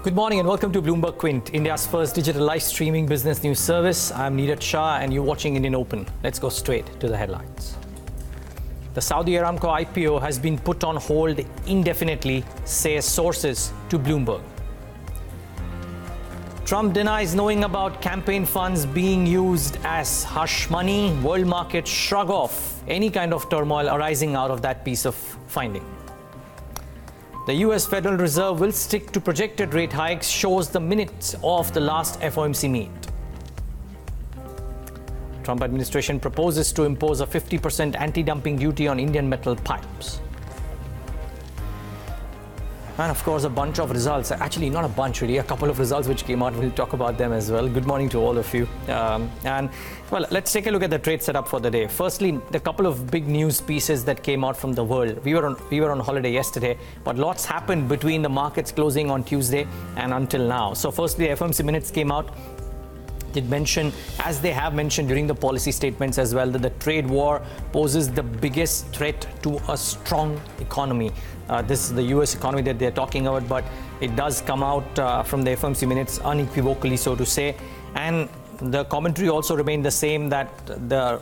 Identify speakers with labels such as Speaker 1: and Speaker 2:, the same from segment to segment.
Speaker 1: Good morning and welcome to Bloomberg Quint, India's first digital live streaming business news service. I'm Shah and you're watching IndianOpen. Let's go straight to the headlines. The Saudi Aramco IPO has been put on hold indefinitely, says sources to Bloomberg. Trump denies knowing about campaign funds being used as hush money. World markets shrug off any kind of turmoil arising out of that piece of finding. The US Federal Reserve will stick to projected rate hikes, shows the minutes of the last FOMC meet. Trump administration proposes to impose a 50% anti-dumping duty on Indian metal pipes. And of course, a bunch of results, actually not a bunch really, a couple of results which came out. We'll talk about them as well. Good morning to all of you. And well, let's take a look at the trade setup for the day. Firstly, the couple of big news pieces that came out from the world. We were on holiday yesterday, but lots happened between the markets closing on Tuesday and until now. So firstly, FOMC minutes came out. Did mention, as they have mentioned during the policy statements as well, that the trade war poses the biggest threat to a strong economy. This is the US economy that they're talking about, but it does come out from the FOMC minutes unequivocally, so to say. And the commentary also remained the same, that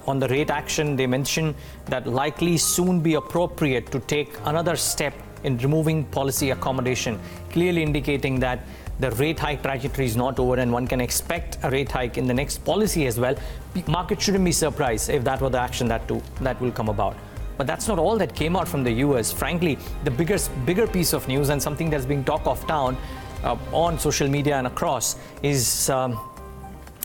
Speaker 1: on the rate action, they mentioned that likely soon be appropriate to take another step in removing policy accommodation, clearly indicating that the rate hike trajectory is not over and one can expect a rate hike in the next policy as well. Market shouldn't be surprised if that were the action that will come about. But that's not all that came out from the US. Frankly, the bigger piece of news and something that's being talk of town on social media and across is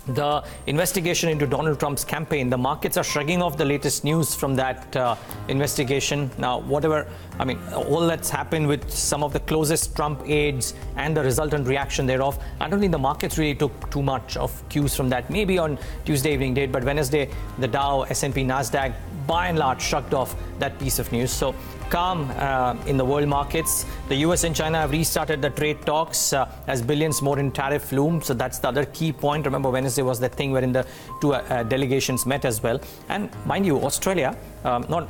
Speaker 1: the investigation into Donald Trump's campaign. The markets are shrugging off the latest news from that investigation. Now, all that's happened with some of the closest Trump aides and the resultant reaction thereof, I don't think the markets really took too much of cues from that. Maybe on Tuesday evening date, but Wednesday, the Dow, S&P, NASDAQ, by and large, shrugged off that piece of news. So calm in the world markets. The US and China have restarted the trade talks as billions more in tariff loom. So that's the other key point. Remember, Wednesday was that thing wherein the two delegations met as well. And mind you, Australia, not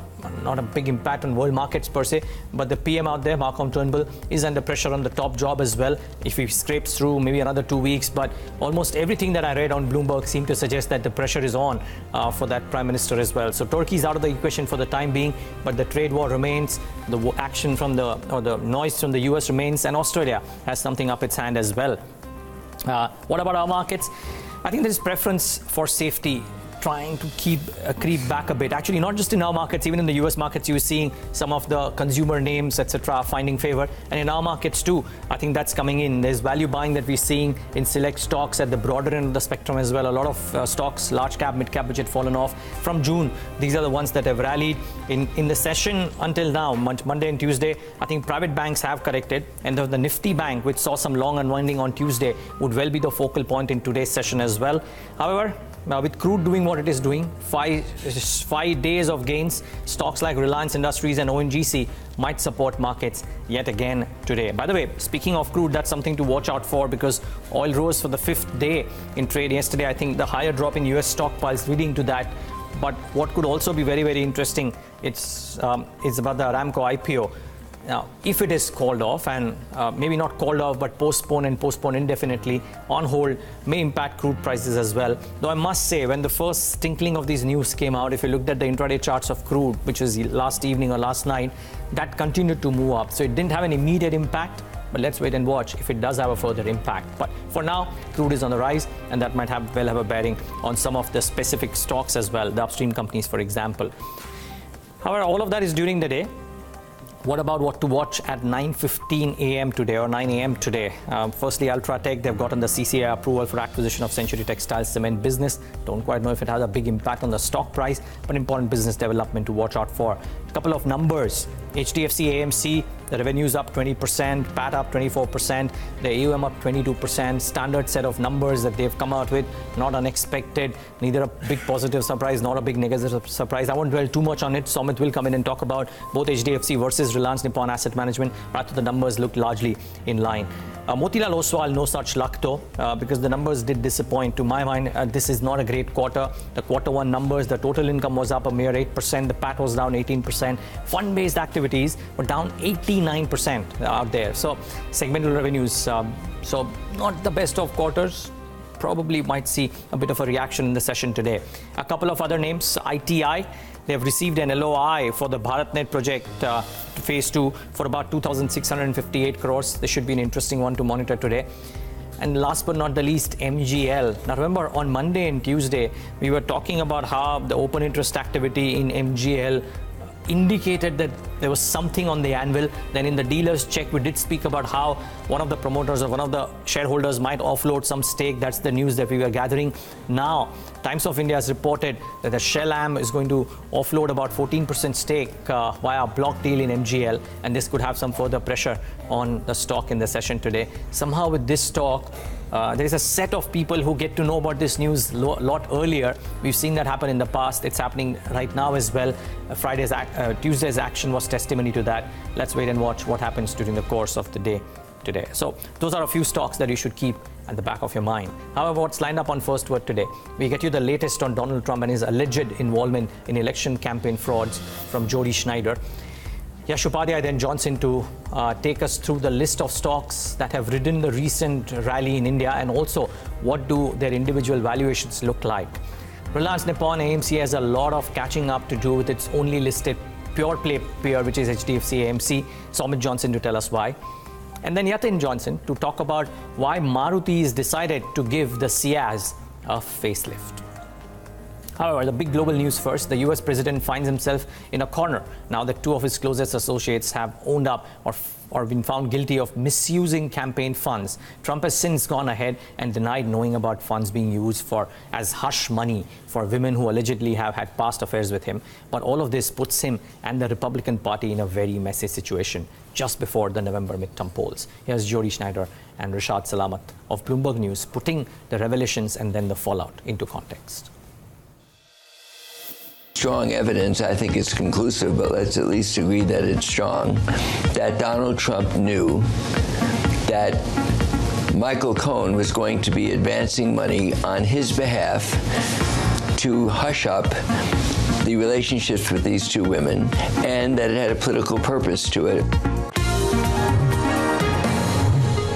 Speaker 1: a big impact on world markets per se, but the PM out there, Malcolm Turnbull, is under pressure on the top job as well. If he scrapes through, maybe another 2 weeks. But almost everything that I read on Bloomberg seemed to suggest that the pressure is on for that prime minister as well. So Turkey's out of the equation for the time being, but the trade war remains. The action from the noise from the US remains, and Australia has something up its hand as well. What about our markets? I think there is preference for safety, trying to creep back a bit. Actually, not just in our markets, even in the US markets, you're seeing some of the consumer names, etc., finding favor. And in our markets too, I think that's coming in. There's value buying that we're seeing in select stocks at the broader end of the spectrum as well. A lot of stocks, large cap, mid cap, which had fallen off from June. These are the ones that have rallied in the session until now, Monday and Tuesday. I think private banks have corrected, and the Nifty Bank, which saw some long unwinding on Tuesday, would well be the focal point in today's session as well. However, with crude doing what it is doing, 5 days of gains, stocks like Reliance Industries and ONGC might support markets yet again today. By the way, speaking of crude, that's something to watch out for, because oil rose for the 5th day in trade yesterday. I think the higher drop in US stockpiles leading to that. But what could also be very, very interesting, it's about the Aramco IPO. Now, if it is called off, and maybe not called off, but postponed indefinitely, on hold, may impact crude prices as well. Though I must say, when the first tinkling of these news came out, if you looked at the intraday charts of crude, which was last evening or last night, that continued to move up. So it didn't have an immediate impact, but let's wait and watch if it does have a further impact. But for now, crude is on the rise, and that might have a bearing on some of the specific stocks as well, the upstream companies, for example. However, all of that is during the day. What about what to watch at 9:15 a.m. today or 9 a.m. today? Firstly, Ultratech, they've gotten the CCI approval for acquisition of Century Textiles cement business. Don't quite know if it has a big impact on the stock price, but important business development to watch out for. A couple of numbers. HDFC AMC, the revenues up 20%, PAT up 24%, the AUM up 22%. Standard set of numbers that they've come out with, not unexpected, neither a big positive surprise, not a big negative surprise. I won't dwell too much on it. Sameet will come in and talk about both HDFC versus Reliance Nippon Asset Management, but the numbers look largely in line. Motilal Oswal, no such luck though, because the numbers did disappoint. To my mind, this is not a great quarter. The quarter one numbers, the total income was up a mere 8%, the PAT was down 18%, fund-based activities were down 89% out there. So segmental revenues, so not the best of quarters. Probably might see a bit of a reaction in the session today. A couple of other names, ITI, they have received an LOI for the BharatNet project phase 2 for about 2,658 crores. This should be an interesting one to monitor today. And last but not the least, MGL. Now remember, on Monday and Tuesday, we were talking about how the open interest activity in MGL indicated that there was something on the anvil. Then in the dealer's check, we did speak about how one of the promoters or one of the shareholders might offload some stake. That's the news that we were gathering. Now, Times of India has reported that the Shell Am is going to offload about 14% stake via a block deal in MGL, and this could have some further pressure on the stock in the session today. Somehow with this stock, there is a set of people who get to know about this news a lot earlier. We've seen that happen in the past. It's happening right now as well. Tuesday's action was testimony to that. Let's wait and watch what happens during the course of the day today. So those are a few stocks that you should keep at the back of your mind. However, what's lined up on First Word today? We get you the latest on Donald Trump and his alleged involvement in election campaign frauds from Jody Schneider. Yash Upadhyay, then Johnson to take us through the list of stocks that have ridden the recent rally in India, and also what do their individual valuations look like. Reliance Nippon AMC has a lot of catching up to do with its only listed pure play peer, which is HDFC AMC. Sameet Johnson to tell us why. And then Yatin Johnson to talk about why Maruti has decided to give the Ciaz a facelift. However, the big global news first. The US president finds himself in a corner now that two of his closest associates have owned up or been found guilty of misusing campaign funds. Trump has since gone ahead and denied knowing about funds being used as hush money for women who allegedly have had past affairs with him. But all of this puts him and the Republican Party in a very messy situation just before the November midterm polls. Here's Jody Schneider and Rashad Salamat of Bloomberg News putting the revelations and then the fallout into context.
Speaker 2: Strong evidence, I think it's conclusive, but let's at least agree that it's strong, that Donald Trump knew that Michael Cohen was going to be advancing money on his behalf to hush up the relationships with these two women, and that it had a political purpose to it.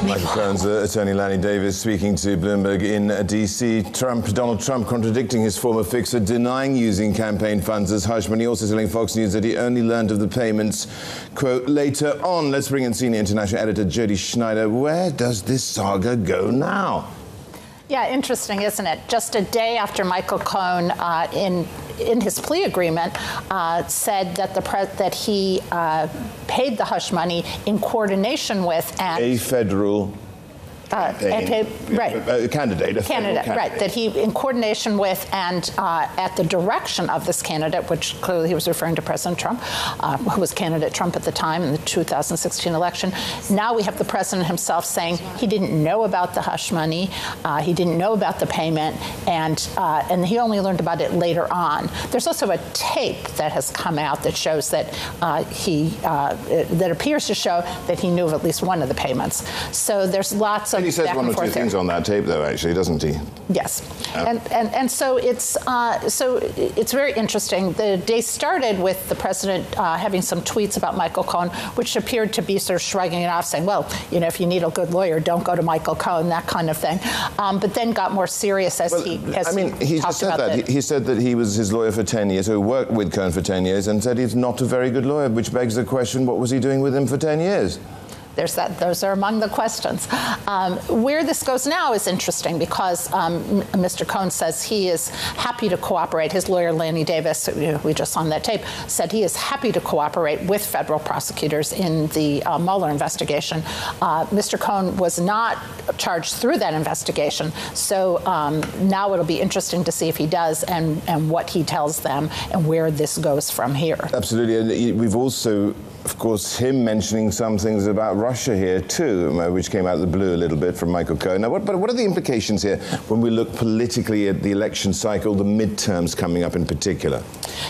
Speaker 3: Michael Cohen's attorney Lanny Davis speaking to Bloomberg in D.C. Donald Trump contradicting his former fixer, denying using campaign funds as hush money, also telling Fox News that he only learned of the payments, quote, later on. Let's bring in senior international editor Jody Schneider. Where does this saga go now?
Speaker 4: Yeah, interesting, isn't it? Just a day after Michael Cohen, in his plea agreement, said that he paid the hush money in coordination with a federal
Speaker 3: candidate,
Speaker 4: right, that he, in coordination with and at the direction of this candidate, which clearly he was referring to President Trump, who was candidate Trump at the time in the 2016 election. Now we have the president himself saying he didn't know about the hush money, he didn't know about the payment, and he only learned about it later on. There's also a tape that has come out that shows that that appears to show that he knew of at least one of the payments. So there's lots of
Speaker 3: he says one or two things on that tape, though, actually, doesn't he?
Speaker 4: Yes, and so it's very interesting. The day started with the president having some tweets about Michael Cohen, which appeared to be sort of shrugging it off, saying, well, you know, if you need a good lawyer, don't go to Michael Cohen, that kind of thing. But then got more serious as he
Speaker 3: just said that. He said that he was his lawyer for 10 years, or worked with Cohen for 10 years, and said he's not a very good lawyer, which begs the question, what was he doing with him for 10 years?
Speaker 4: Those are among the questions. Where this goes now is interesting because Mr. Cohen says he is happy to cooperate. His lawyer, Lanny Davis, we just saw on that tape, said he is happy to cooperate with federal prosecutors in the Mueller investigation. Mr. Cohen was not charged through that investigation, so now it'll be interesting to see if he does and what he tells them and where this goes from here.
Speaker 3: Absolutely. And we've also, of course, him mentioning some things about Russia here too, which came out of the blue a little bit from Michael Cohen. Now, what are the implications here when we look politically at the election cycle, the midterms coming up in particular?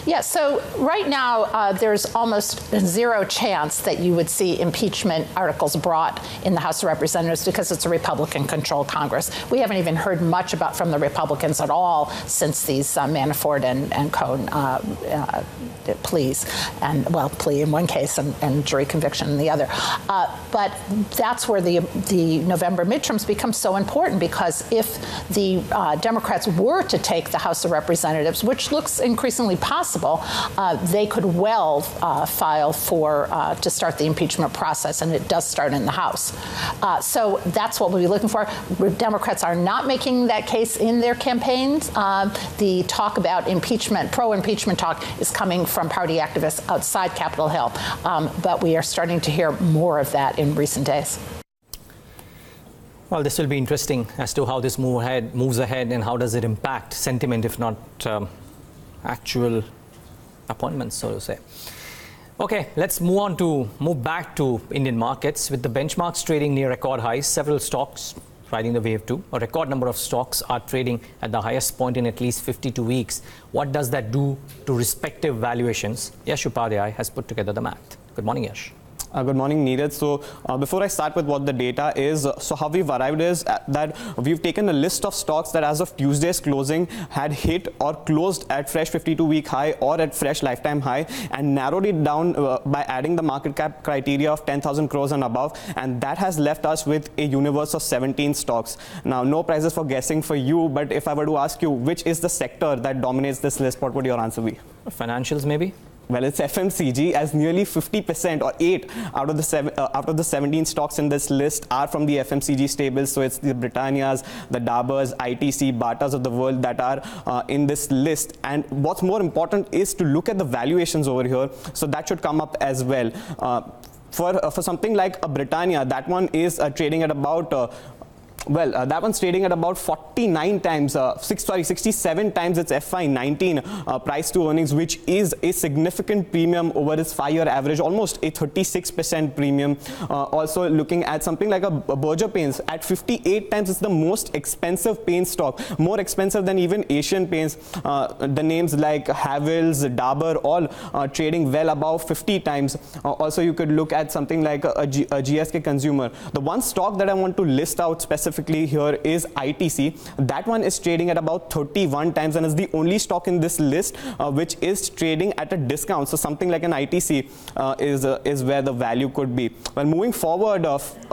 Speaker 4: Yeah, so right now there's almost zero chance that you would see impeachment articles brought in the House of Representatives because it's a Republican-controlled Congress. We haven't even heard much from the Republicans at all since these Manafort and Cohen pleas, and plea in one case and jury conviction in the other. But that's where the November midterms become so important, because if the Democrats were to take the House of Representatives, which looks increasingly possible, they could well file to start the impeachment process, and it does start in the House. So that's what we'll be looking for. Democrats are not making that case in their campaigns. The talk about impeachment, pro-impeachment talk, is coming from party activists outside Capitol Hill. But we are starting to hear more of that in recent days.
Speaker 1: Well, this will be interesting as to how this moves ahead and how does it impact sentiment, if not actual appointments, so to say. Okay, let's move back to Indian markets. With the benchmarks trading near record highs, several stocks riding the wave too. A record number of stocks are trading at the highest point in at least 52 weeks. What does that do to respective valuations? Yash Upadhyay has put together the math. Good morning, Yash.
Speaker 5: Good morning, Neeraj. So before I start with what the data is, so how we've arrived is that we've taken a list of stocks that as of Tuesday's closing had hit or closed at fresh 52-week high or at fresh lifetime high, and narrowed it down by adding the market cap criteria of 10,000 crores and above, and that has left us with a universe of 17 stocks. Now, no prizes for guessing for you, but if I were to ask you which is the sector that dominates this list, what would your answer be?
Speaker 1: Financials, maybe?
Speaker 5: Well, it's FMCG, as nearly 50% or 8 out of the 17 stocks in this list are from the FMCG stables. So it's the Britannias, the Daburs, ITC, Batas of the world that are in this list. And what's more important is to look at the valuations over here. So that should come up as well. For something like a Britannia, that one is trading at about that one's trading at about 49 times, 67 times its FY19 price to earnings, which is a significant premium over its 5-year average, almost a 36% premium. Also looking at something like a Berger Paints at 58 times, it's the most expensive paint stock, more expensive than even Asian Paints. The names like Havells, Dabur, all trading well above 50 times. Also, you could look at something like a GSK Consumer. The one stock that I want to list out specifically here is ITC. That one is trading at about 31 times and is the only stock in this list which is trading at a discount. So something like an ITC is where the value could be. Well, moving forward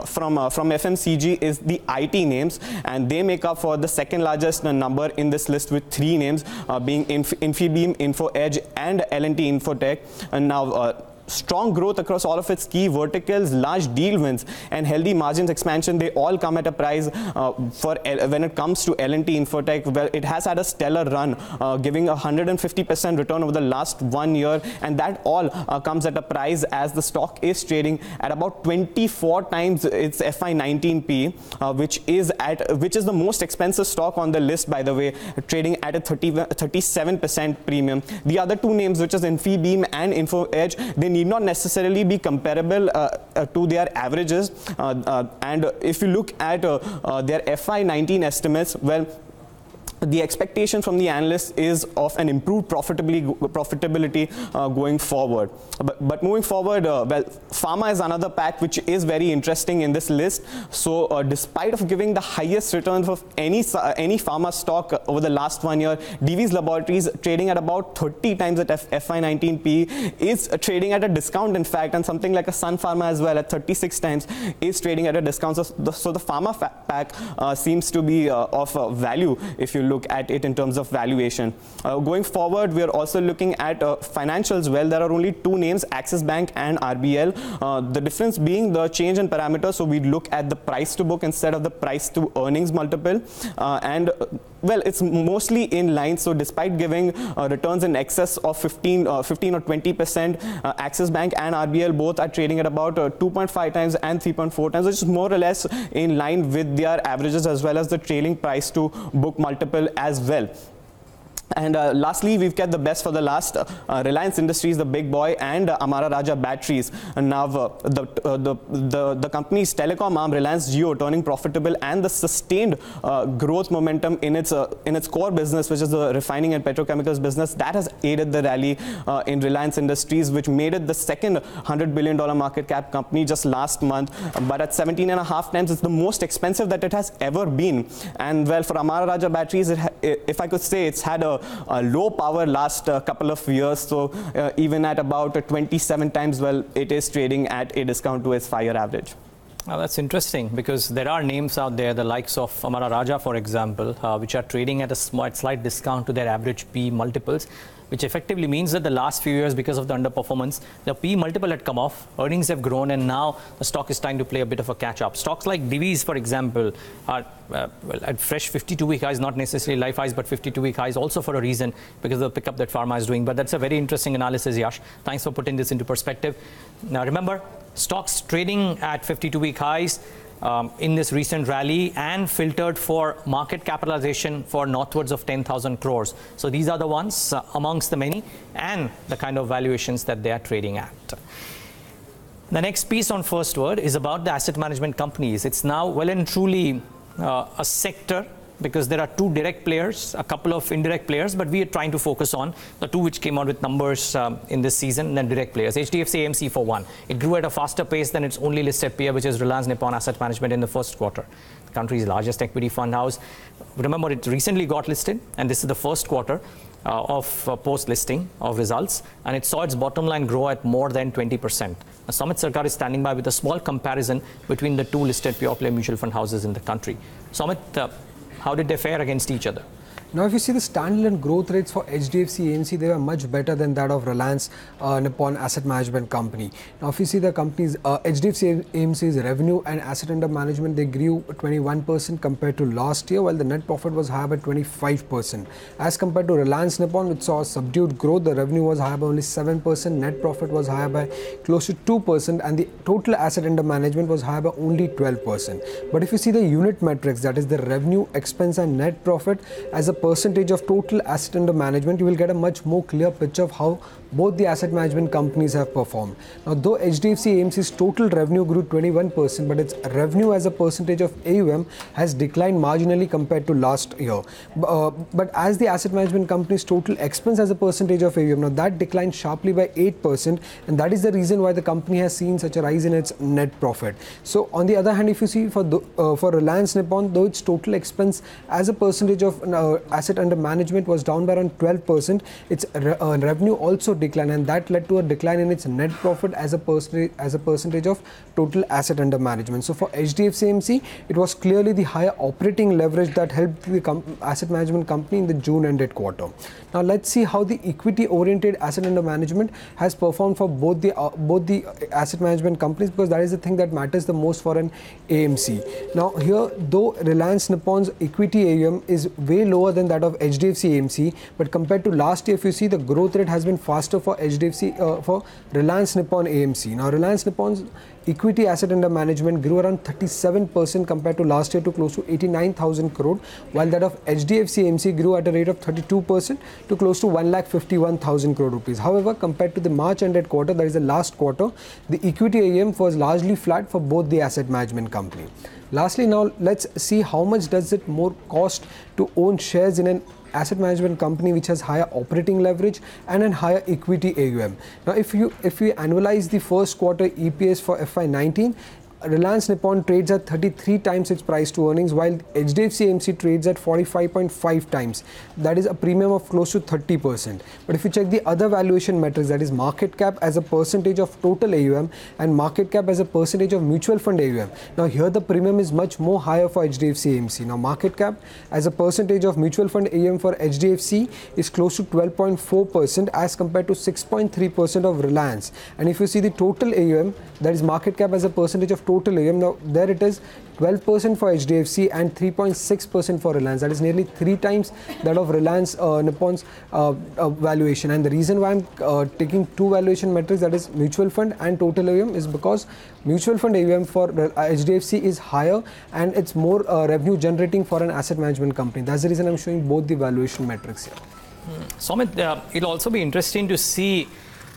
Speaker 5: from FMCG is the IT names, and they make up for the second largest number in this list with 3 names being Infibeam, InfoEdge and L&T Infotech. And now strong growth across all of its key verticals, large deal wins and healthy margins expansion, they all come at a price. When it comes to L&T Infotech, well, it has had a stellar run, giving a 150% return over the last 1 year, and that all comes at a price as the stock is trading at about 24 times its FY19 PE, which is the most expensive stock on the list, by the way, trading at a 37% premium. The other 2 names, which is Infibeam and InfoEdge, they need not necessarily be comparable to their averages, and if you look at their FY19 estimates, well, the expectation from the analysts is of an improved profitability going forward. But moving forward, well, pharma is another pack which is very interesting in this list. So despite of giving the highest returns of any pharma stock over the last 1 year, Divi's Laboratories trading at about 30 times at FY19 PE is trading at a discount, in fact, and something like a Sun Pharma as well at 36 times is trading at a discount. So the pharma pack seems to be of value if you look at it in terms of valuation. Going forward, we are also looking at financials. Well, there are only 2 names, Axis Bank and RBL. The difference being the change in parameters. So we look at the price to book instead of the price to earnings multiple, and well, it's mostly in line. So despite giving returns in excess of 15 or 20%, Axis Bank and RBL both are trading at about 2.5 times and 3.4 times, which is more or less in line with their averages as well as the trailing price to book multiple as well. And lastly, we've kept the best for the last. Reliance Industries, the big boy, and Amara Raja Batteries. And now the company's telecom arm, Reliance Jio, turning profitable, and the sustained growth momentum in its core business, which is the refining and petrochemicals business, that has aided the rally in Reliance Industries, which made it the second $100 billion market cap company just last month. But at 17.5 times, it's the most expensive that it has ever been. And well, for Amara Raja Batteries, if I could say, it's had a low power last couple of years, so even at about 27 times, well, it is trading at a discount to its 5-year average.
Speaker 1: Now that's interesting, because there are names out there, the likes of Amara Raja, for example, which are trading at a slight discount to their average P multiples, which effectively means that the last few years, because of the underperformance, the P multiple had come off, earnings have grown, and now the stock is trying to play a bit of a catch-up. Stocks like Divi's, for example, are at fresh 52-week highs, not necessarily life highs, but 52-week highs, also for a reason, because of the pickup that pharma is doing. But that's a very interesting analysis, Yash. Thanks for putting this into perspective. Now, remember, stocks trading at 52-week highs in this recent rally and filtered for market capitalization for northwards of 10,000 crores. So these are the ones amongst the many, and the kind of valuations that they are trading at. The next piece on First Word is about the asset management companies. It's now well and truly a sector, because there are two direct players, a couple of indirect players, but we are trying to focus on the two which came out with numbers in this season, and then direct players. HDFC AMC, for one, it grew at a faster pace than its only listed peer, which is Reliance Nippon Asset Management, in the first quarter. The country's largest equity fund house. Remember, it recently got listed, and this is the first quarter of post-listing of results, and it saw its bottom line grow at more than 20%. Now, Sameet Sarkar is standing by with a small comparison between the two listed pure-play mutual fund houses in the country. Sameet, how did they fare against each other?
Speaker 6: Now, if you see the standalone growth rates for HDFC AMC, they are much better than that of Reliance Nippon Asset Management Company. Now, if you see the company's HDFC AMC's revenue and asset under management, they grew 21% compared to last year, while the net profit was higher by 25%. As compared to Reliance Nippon, which saw subdued growth, the revenue was higher by only 7%, net profit was higher by close to 2%, and the total asset under management was higher by only 12%. But if you see the unit metrics, that is the revenue, expense, and net profit as a percentage of total asset under management, you will get a much more clear picture of how both the asset management companies have performed. Now, though HDFC AMC's total revenue grew 21%, but its revenue as a percentage of AUM has declined marginally compared to last year. But as the asset management company's total expense as a percentage of AUM, now that declined sharply by 8%, and that is the reason why the company has seen such a rise in its net profit. So, on the other hand, if you see for Reliance Nippon, though its total expense as a percentage of asset under management was down by around 12%, its revenue also declined, and that led to a decline in its net profit as a percentage of total asset under management. So for HDFC AMC, it was clearly the higher operating leverage that helped the asset management company in the June ended quarter. Now let's see how the equity oriented asset under management has performed for both the asset management companies, because that is the thing that matters the most for an AMC. Now here, though Reliance Nippon's equity AUM is way lower than that of HDFC AMC, but compared to last year, if you see, the growth rate has been faster for for Reliance Nippon AMC. Now Reliance Nippon's equity asset under management grew around 37% compared to last year to close to 89,000 crore, while that of HDFC AMC grew at a rate of 32% to close to 1,51,000 crore rupees. However, compared to the March ended quarter, that is the last quarter, the equity AUM was largely flat for both the asset management company. Lastly, now let's see how much does it more cost to own shares in an asset management company which has higher operating leverage and a higher equity AUM. Now, if we annualize the first quarter EPS for FY19, Reliance Nippon trades at 33 times its price to earnings, while HDFC AMC trades at 45.5 times. That is a premium of close to 30%. But if you check the other valuation metrics, that is market cap as a percentage of total AUM and market cap as a percentage of mutual fund AUM. Now here the premium is much more higher for HDFC AMC. Now market cap as a percentage of mutual fund AUM for HDFC is close to 12.4% as compared to 6.3% of Reliance. And if you see the total AUM, that is market cap as a percentage of total AUM, now there it is 12% for HDFC and 3.6% for Reliance. That is nearly 3 times that of Reliance Nippon's valuation. And the reason why I'm taking two valuation metrics, that is mutual fund and total AUM, is because mutual fund AUM for HDFC is higher and it's more revenue generating for an asset management company. That's the reason I'm showing both the valuation metrics here.
Speaker 1: Sameet, it'll also be interesting to see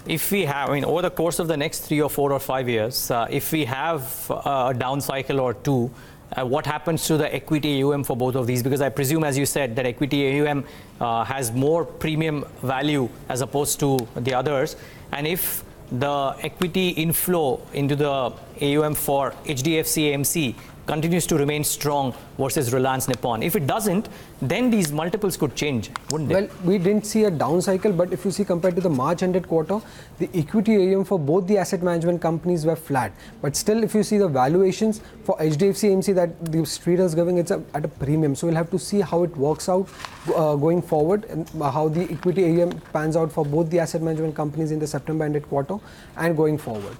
Speaker 1: if we have, over the course of the next 3 or 4 or 5 years, if we have a down cycle or two, what happens to the equity AUM for both of these? Because I presume, as you said, that equity AUM has more premium value as opposed to the others. And if the equity inflow into the AUM for HDFC AMC continues to remain strong versus Reliance Nippon. If it doesn't, then these multiples could change, wouldn't they?
Speaker 6: Well, we didn't see a down cycle, but if you see compared to the March ended quarter, the equity AUM for both the asset management companies were flat. But still, if you see the valuations for HDFC AMC that the street is giving, it's at a premium. So we'll have to see how it works out going forward and how the equity AUM pans out for both the asset management companies in the September ended quarter and going forward.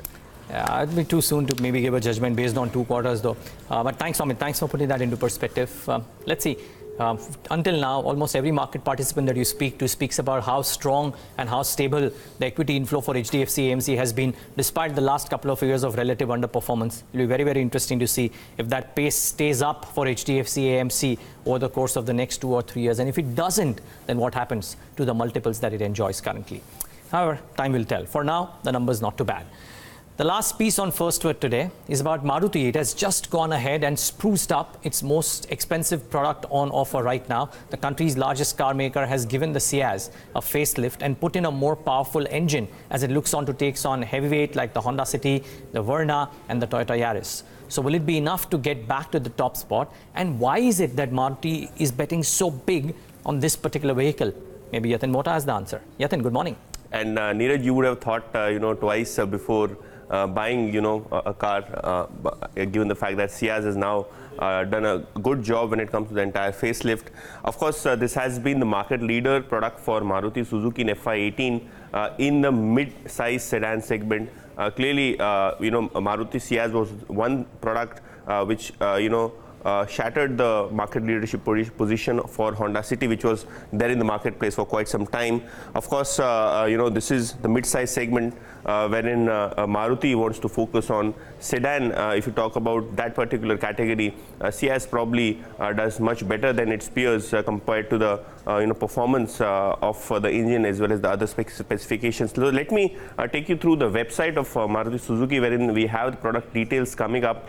Speaker 1: Yeah, it'd be too soon to maybe give a judgment based on 2 quarters, though. But thanks, Sameet. Thanks for putting that into perspective. Let's see. Until now, almost every market participant that you speak to speaks about how strong and how stable the equity inflow for HDFC AMC has been, despite the last couple of years of relative underperformance. It'll be very, very interesting to see if that pace stays up for HDFC AMC over the course of the next 2 or 3 years. And if it doesn't, then what happens to the multiples that it enjoys currently? However, time will tell. For now, the number's not too bad. The last piece on First Word today is about Maruti. It has just gone ahead and spruced up its most expensive product on offer right now. The country's largest car maker has given the Ciaz a facelift and put in a more powerful engine as it looks on to take on heavyweight like the Honda City, the Verna and the Toyota Yaris. So will it be enough to get back to the top spot? And why is it that Maruti is betting so big on this particular vehicle? Maybe Yatin Mota has the answer. Yatin, good morning.
Speaker 7: And Neeraj, you would have thought, twice before buying, a car, given the fact that Ciaz has now done a good job when it comes to the entire facelift. Of course, this has been the market leader product for Maruti Suzuki in FY18 in the mid-size sedan segment. Clearly, Maruti Ciaz was one product which, shattered the market leadership position for Honda City, which was there in the marketplace for quite some time. Of course, this is the mid-size segment wherein Maruti wants to focus on sedan. If you talk about that particular category, Ciaz probably does much better than its peers compared to the performance of the engine as well as the other specifications. So let me take you through the website of Maruti Suzuki, wherein we have the product details coming up.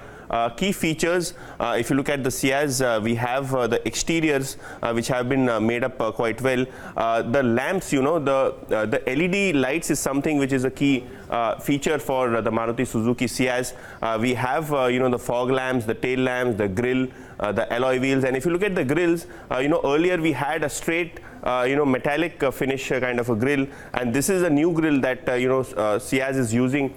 Speaker 7: Key features, if you look at the Ciaz, we have the exteriors which have been made up quite well. The lamps, the LED lights is something which is a key feature for the Maruti Suzuki Ciaz. We have, the fog lamps, the tail lamps, the grille, the alloy wheels. And if you look at the grills, earlier we had a straight metallic finish kind of a grill, and this is a new grill that Ciaz is using,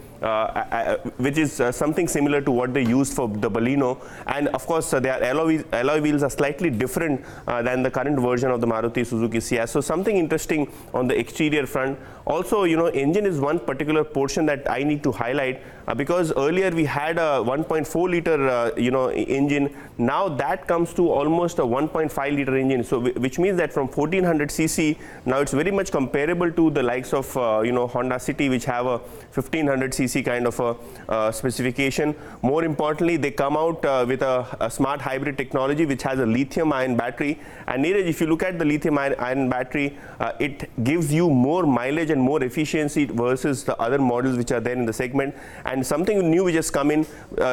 Speaker 7: which is something similar to what they used for the Baleno. And of course, their alloy wheels are slightly different than the current version of the Maruti Suzuki Ciaz. So something interesting on the exterior front. Also, engine is one particular portion that I need to highlight, because earlier we had a 1.4 liter engine. Now that comes to almost a 1.5 liter engine. So which means that from 1400 cc, now it's very much comparable to the likes of Honda City, which have a 1500 cc kind of a specification. More importantly, they come out with a smart hybrid technology which has a lithium-ion battery. And Neeraj, if you look at the lithium-ion battery, it gives you more mileage and more efficiency versus the other models which are there in the segment. And something new which has come in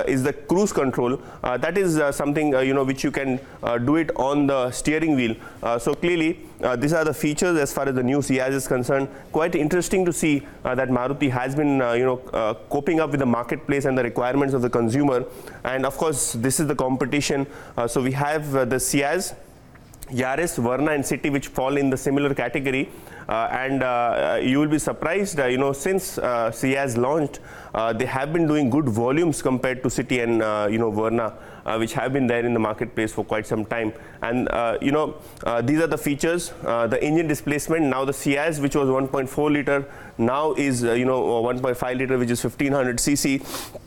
Speaker 7: is the cruise control. That is something which you can do it on the steering wheel. So clearly, these are the features as far as the new Ciaz is concerned. Quite interesting to see that Maruti has been coping up with the marketplace and the requirements of the consumer. And of course, this is the competition. So we have the Ciaz, Yaris, Verna and City, which fall in the similar category. You will be surprised, since Ciaz launched, they have been doing good volumes compared to City and Verna, which have been there in the marketplace for quite some time. And these are the features. The engine displacement, now the Ciaz, which was 1.4 liter, now is 1.5 liter, which is 1500 cc.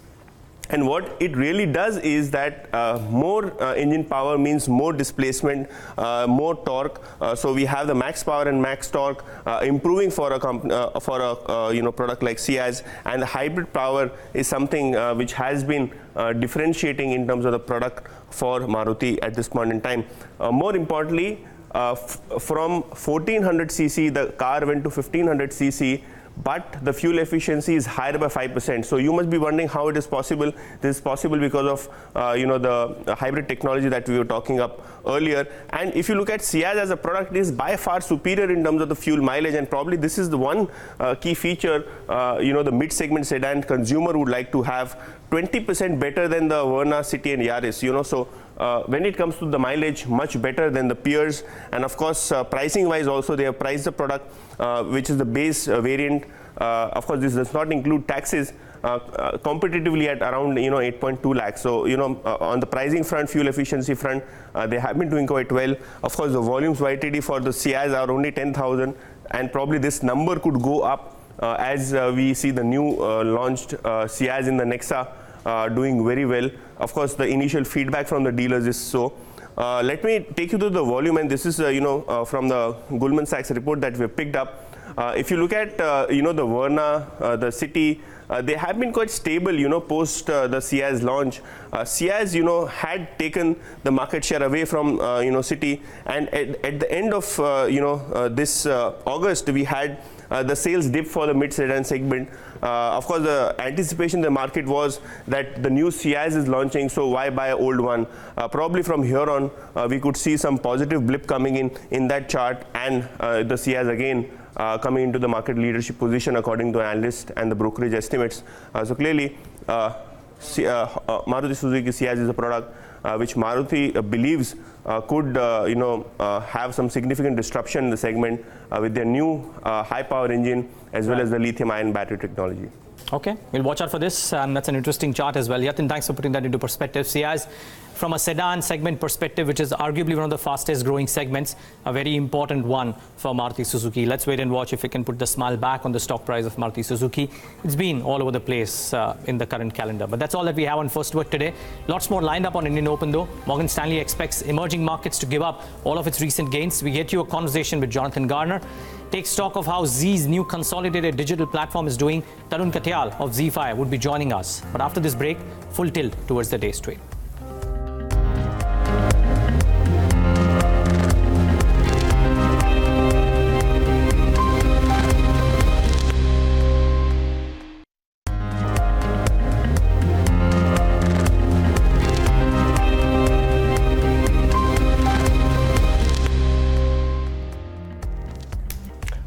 Speaker 7: And what it really does is that more engine power means more displacement, more torque. So we have the max power and max torque improving for a product like Ciaz. And the hybrid power is something which has been differentiating in terms of the product for Maruti at this point in time. More importantly, from 1400cc, the car went to 1500cc, but the fuel efficiency is higher by 5%. So you must be wondering how it is possible. This is possible because of the hybrid technology that we were talking up earlier. And if you look at Ciaz as a product, it is by far superior in terms of the fuel mileage, and probably this is the one key feature the mid-segment sedan consumer would like to have. 20% better than the Verna, City and Yaris. So when it comes to the mileage, much better than the peers. And of course, pricing wise also, they have priced the product, which is the base variant. Of course, this does not include taxes, competitively at around 8.2 lakhs. So on the pricing front, fuel efficiency front, they have been doing quite well. Of course, the volumes YTD for the Ciaz are only 10,000, and probably this number could go up as we see the new launched Ciaz in the Nexa doing very well. Of course, the initial feedback from the dealers is so. Let me take you to the volume, and this is from the Goldman Sachs report that we picked up. If you look at the Verna, the City, they have been quite stable, post the Ciaz launch. Ciaz, had taken the market share away from, City, and at the end of, this August, we had the sales dip for the mid-sedan segment. Of course, the anticipation in the market was that the new Ciaz is launching, so why buy an old one? Probably from here on, we could see some positive blip coming in that chart, and the Ciaz again coming into the market leadership position according to Analyst and the brokerage estimates. So clearly, Maruti Suzuki Ciaz is a product which Maruti believes could have some significant disruption in the segment with their new high power engine as well as the lithium ion battery technology.
Speaker 1: Okay, we'll watch out for this, and that's an interesting chart as well. Yatin, thanks for putting that into perspective. Ciaz, from a sedan segment perspective, which is arguably one of the fastest growing segments, a very important one for Maruti Suzuki. Let's wait and watch if we can put the smile back on the stock price of Maruti Suzuki. It's been all over the place in the current calendar. But that's all that we have on First Word today. Lots more lined up on Indian Open though. Morgan Stanley expects emerging markets to give up all of its recent gains. We get you a conversation with Jonathan Garner. Take stock of how Zee's new consolidated digital platform is doing. Tarun Katial of ZFi would be joining us. But after this break, full tilt towards the day's trade.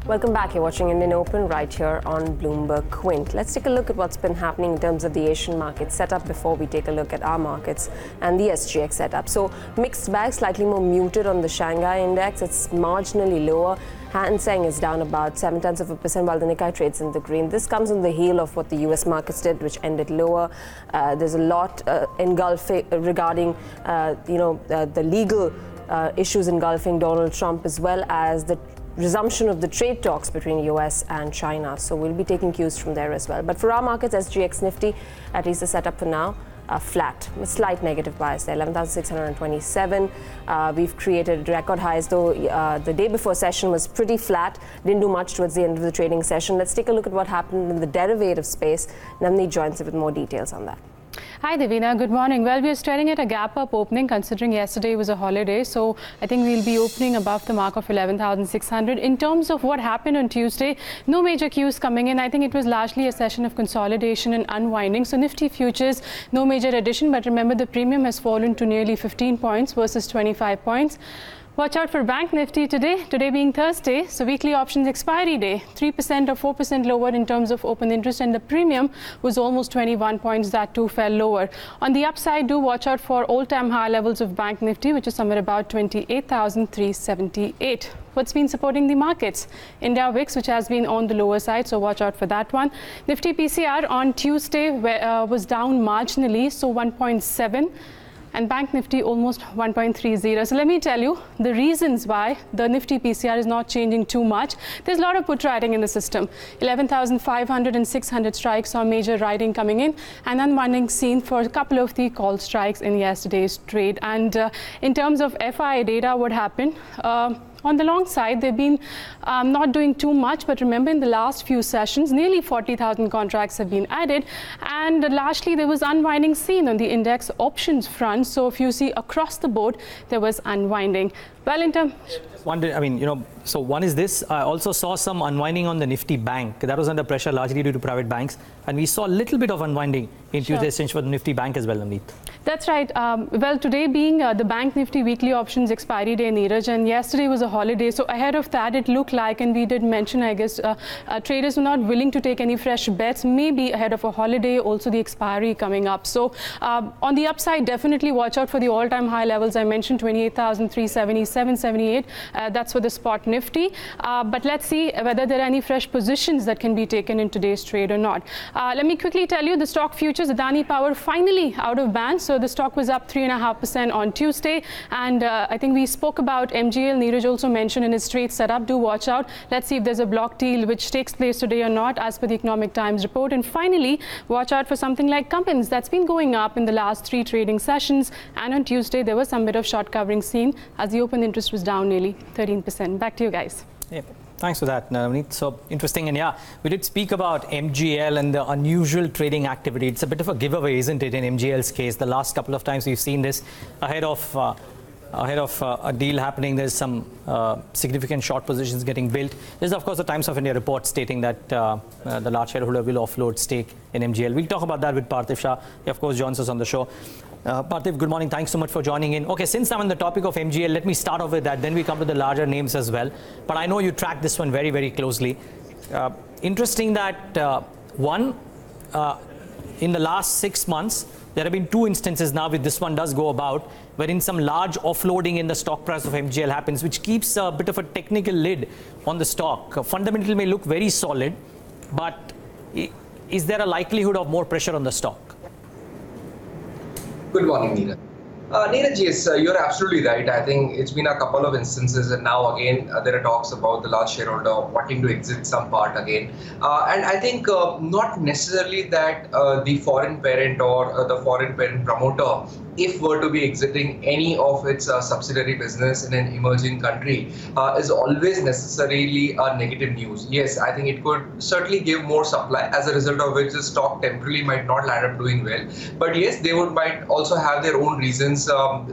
Speaker 8: Welcome back. You're watching Indian Open right here on Bloomberg Quint. Let's take a look at what's been happening in terms of the Asian market setup before we take a look at our markets and the SGX setup. So mixed bag, slightly more muted on the Shanghai index. It's marginally lower. Hang Seng is down about 0.7% while the Nikkei trades in the green. This comes on the heel of what the US markets did, which ended lower. There's a lot engulfing regarding the legal issues engulfing Donald Trump, as well as the resumption of the trade talks between US and China. So we'll be taking cues from there as well. But for our markets, SGX Nifty, at least the setup for now, flat, with slight negative bias there, 11,627. We've created record highs, though the day before session was pretty flat. Didn't do much towards the end of the trading session. Let's take a look at what happened in the derivative space. Nandini joins us with more details on that.
Speaker 9: Hi Divina, good morning. Well, we are staring at a gap up opening considering yesterday was a holiday. So I think we'll be opening above the mark of 11,600. In terms of what happened on Tuesday, no major cues coming in. I think it was largely a session of consolidation and unwinding. So Nifty futures, no major addition. But remember, the premium has fallen to nearly 15 points versus 25 points. Watch out for Bank Nifty today being Thursday, so weekly options expiry day, 3% or 4% lower in terms of open interest, and the premium was almost 21 points, that too fell lower. On the upside, do watch out for all-time high levels of Bank Nifty, which is somewhere about 28,378. What's been supporting the markets? India VIX, which has been on the lower side, so watch out for that one. Nifty PCR on Tuesday was down marginally, so 1.7. And Bank Nifty almost 1.30. So let me tell you the reasons why the Nifty PCR is not changing too much. There's a lot of put writing in the system. 11,500 and 600 strikes saw major writing coming in, and unwinding seen for a couple of the call strikes in yesterday's trade. And in terms of FI data, what happened? On the long side, they've been not doing too much, but remember in the last few sessions, nearly 40,000 contracts have been added, and largely there was unwinding seen on the index options front. So if you see across the board, there was unwinding. Well, in terms...
Speaker 1: So one is this. I also saw some unwinding on the Nifty Bank. That was under pressure largely due to private banks. And we saw a little bit of unwinding in Tuesday's session for the Nifty Bank as well, Navneet.
Speaker 9: That's right. Well, today being the Bank Nifty weekly options expiry day, Neeraj, and yesterday was a holiday. So ahead of that, it looked like, and we did mention, I guess, traders were not willing to take any fresh bets, maybe ahead of a holiday, also the expiry coming up. So on the upside, definitely watch out for the all-time high levels. I mentioned 28,370, 778. That's for the spot Nifty. But let's see whether there are any fresh positions that can be taken in today's trade or not. Let me quickly tell you the stock futures, Adani Power finally out of band. So the stock was up 3.5% on Tuesday. And I think we spoke about MGL. Neeraj also mentioned in his trade setup. Do watch out. Let's see if there's a block deal which takes place today or not, as per the Economic Times report. And finally, watch out for something like Cummins. That's been going up in the last 3 trading sessions. And on Tuesday, there was some bit of short covering seen as the open interest was down nearly 13%. Back to you guys.
Speaker 1: Yeah. Thanks for that, Navneet. So interesting. And yeah, we did speak about MGL and the unusual trading activity. It's a bit of a giveaway, isn't it, in MGL's case? The last couple of times we've seen this ahead of a deal happening. There's some significant short positions getting built. There's, of course, the Times of India report stating that the large shareholder will offload stake in MGL. We'll talk about that with Parthiv Shah. He, of course, joins us on the show. Parthiv, good morning. Thanks so much for joining in. Okay, since I'm on the topic of MGL, let me start off with that. Then we come to the larger names as well. But I know you track this one very, very closely. Interesting that, in the last 6 months, there have been 2 instances now, with this one does go about, wherein some large offloading in the stock price of MGL happens, which keeps a bit of a technical lid on the stock. Fundamental may look very solid, but is there a likelihood of more pressure on the stock?
Speaker 10: Good morning, Neeraj. Neeraj, yes, you're absolutely right. I think it's been a couple of instances, and now again there are talks about the large shareholder wanting to exit some part again. And I think not necessarily that the foreign parent or the foreign parent promoter, if were to be exiting any of its subsidiary business in an emerging country, is always necessarily a negative news. Yes, I think it could certainly give more supply, as a result of which the stock temporarily might not land up doing well. But yes, they might also have their own reasons.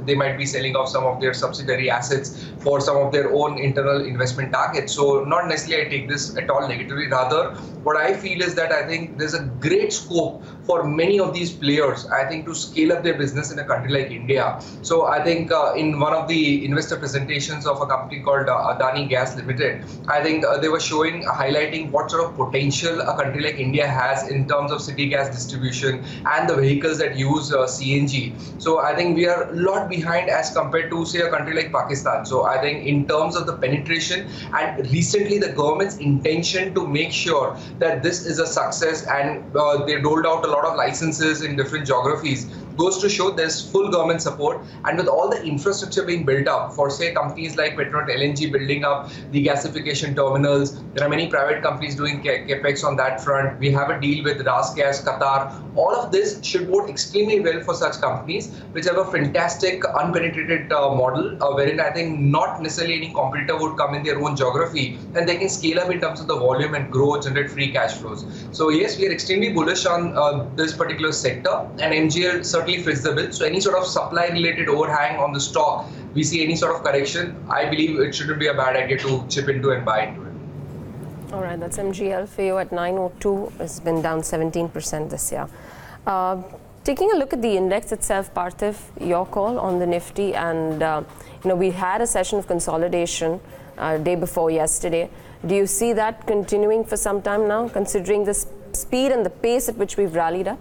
Speaker 10: They might be selling off some of their subsidiary assets for some of their own internal investment targets. So not necessarily I take this at all negatively. Rather, what I feel is that I think there's a great scope for many of these players, I think, to scale up their business in a country like India. So I think in one of the investor presentations of a company called Adani Gas Limited, I think they were highlighting what sort of potential a country like India has in terms of city gas distribution and the vehicles that use CNG. So I think we are a lot behind as compared to, say, a country like Pakistan. So I think in terms of the penetration and recently the government's intention to make sure that this is a success, and they rolled out a lot of licenses in different geographies, goes to show there's full government support. And with all the infrastructure being built up for, say, companies like Petronet LNG building up the gasification terminals, there are many private companies doing capex on that front. We have a deal with RasGas, Qatar. All of this should bode extremely well for such companies which have a fantastic unpenetrated model, wherein I think not necessarily any competitor would come in their own geography, and they can scale up in terms of the volume and grow, generate free cash flows. So yes, we are extremely bullish on this particular sector, and MGL certainly fits the bill. So any sort of supply related overhang on the stock, we see any sort of correction, I believe it shouldn't be a bad idea to chip into and buy into it.
Speaker 8: All right, that's MGL for you at 902. It's been down 17% this year. Taking a look at the index itself, Parthiv, your call on the Nifty, and we had a session of consolidation day before yesterday. Do you see that continuing for some time now, considering the speed and the pace at which we've rallied up?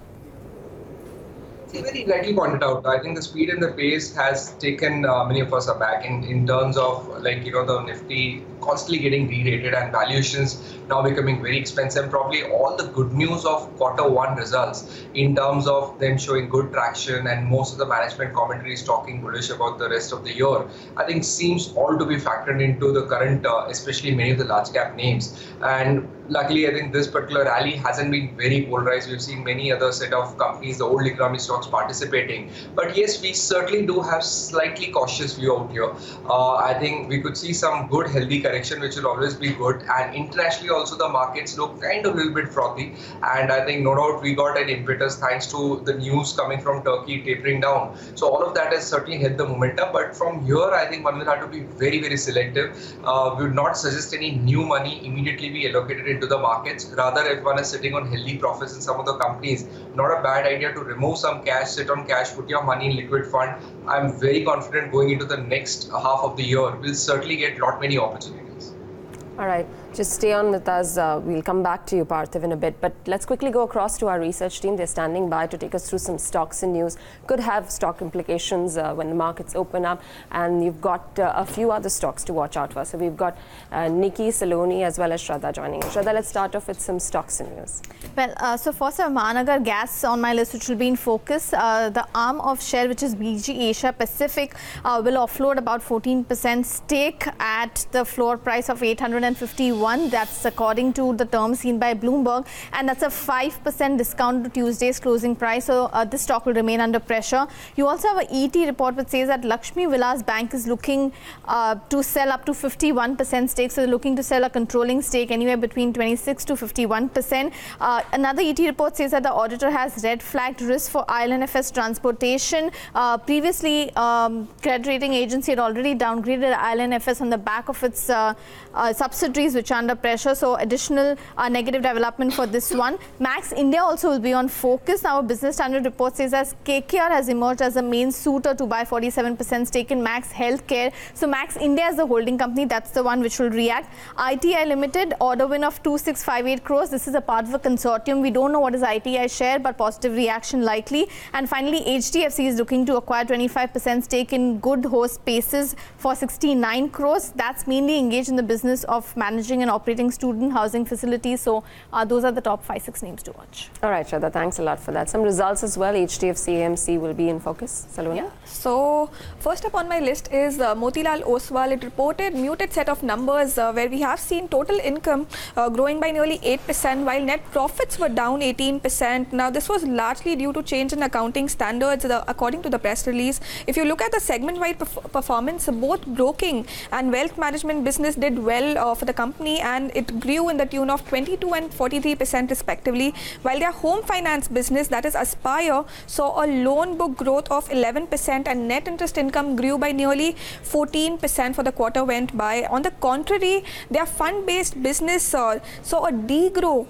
Speaker 10: Very rightly pointed out. I think the speed and the pace has taken many of us aback in terms of, the Nifty constantly getting re-rated and valuations now becoming very expensive. Probably all the good news of Q1 results in terms of them showing good traction, and most of the management commentary is talking bullish about the rest of the year, I think seems all to be factored into the current, especially many of the large cap names. And luckily, I think this particular rally hasn't been very polarized. We've seen many other set of companies, the old economy stocks, stocks participating. But yes, we certainly do have slightly cautious view out here. I think we could see some good healthy correction, which will always be good. And internationally also the markets look kind of a little bit frothy. And I think no doubt we got an impetus thanks to the news coming from Turkey tapering down. So all of that has certainly helped the momentum. But from here, I think one will have to be very, very selective. We would not suggest any new money immediately be allocated into the markets. Rather, if one is sitting on healthy profits in some of the companies, not a bad idea to remove some cash, sit on cash, put your money in liquid fund. I'm very confident going into the next half of the year, we'll certainly get lot many opportunities.
Speaker 8: All right, just stay on with us. We'll come back to you, Parthiv, in a bit. But let's quickly go across to our research team. They're standing by to take us through some stocks and news. Could have stock implications when the markets open up. And you've got a few other stocks to watch out for. So we've got Nikki, Saloni, as well as Shraddha joining us. Shraddha, let's start off with some stocks and news.
Speaker 11: Well, so first, Mahanagar Gas on my list, which will be in focus. The arm of share, which is BG Asia Pacific, will offload about 14% stake at the floor price of 851. That's according to the terms seen by Bloomberg, and that's a 5% discount to Tuesday's closing price. So this stock will remain under pressure. You also have an ET report which says that Lakshmi Vilas Bank is looking to sell up to 51% stake. So they're looking to sell a controlling stake anywhere between 26 to 51%. Another ET report says that the auditor has red flagged risk for ILNFS Transportation. Previously, credit rating agency had already downgraded ILNFS on the back of its subsidiaries which are under pressure. So additional negative development for this one. Max India also will be on focus. Now, a Business Standard report says that KKR has emerged as a main suitor to buy 47% stake in Max Healthcare. So Max India is the holding company. That's the one which will react. ITI Limited, order win of 2658 crores. This is a part of a consortium. We don't know what is ITI share, but positive reaction likely. And finally, HDFC is looking to acquire 25% stake in Good Host Spaces for 69 crores. That's mainly engaged in the business of managing and operating student housing facilities. So those are the top 5-6 names to watch.
Speaker 8: All right, Shraddha, thanks a lot for that. Some results as well. HDFC AMC will be in focus. Saloni?
Speaker 12: Yeah. So first up on my list is Motilal Oswal. It reported muted set of numbers where we have seen total income growing by nearly 8%, while net profits were down 18%. Now, this was largely due to change in accounting standards, according to the press release. If you look at the segment-wide performance, both broking and wealth management business did well for the company, and it grew in the tune of 22 and 43% respectively, while their home finance business, that is Aspire, saw a loan book growth of 11% and net interest income grew by nearly 14% for the quarter went by. On the contrary, their fund-based business saw a degrowth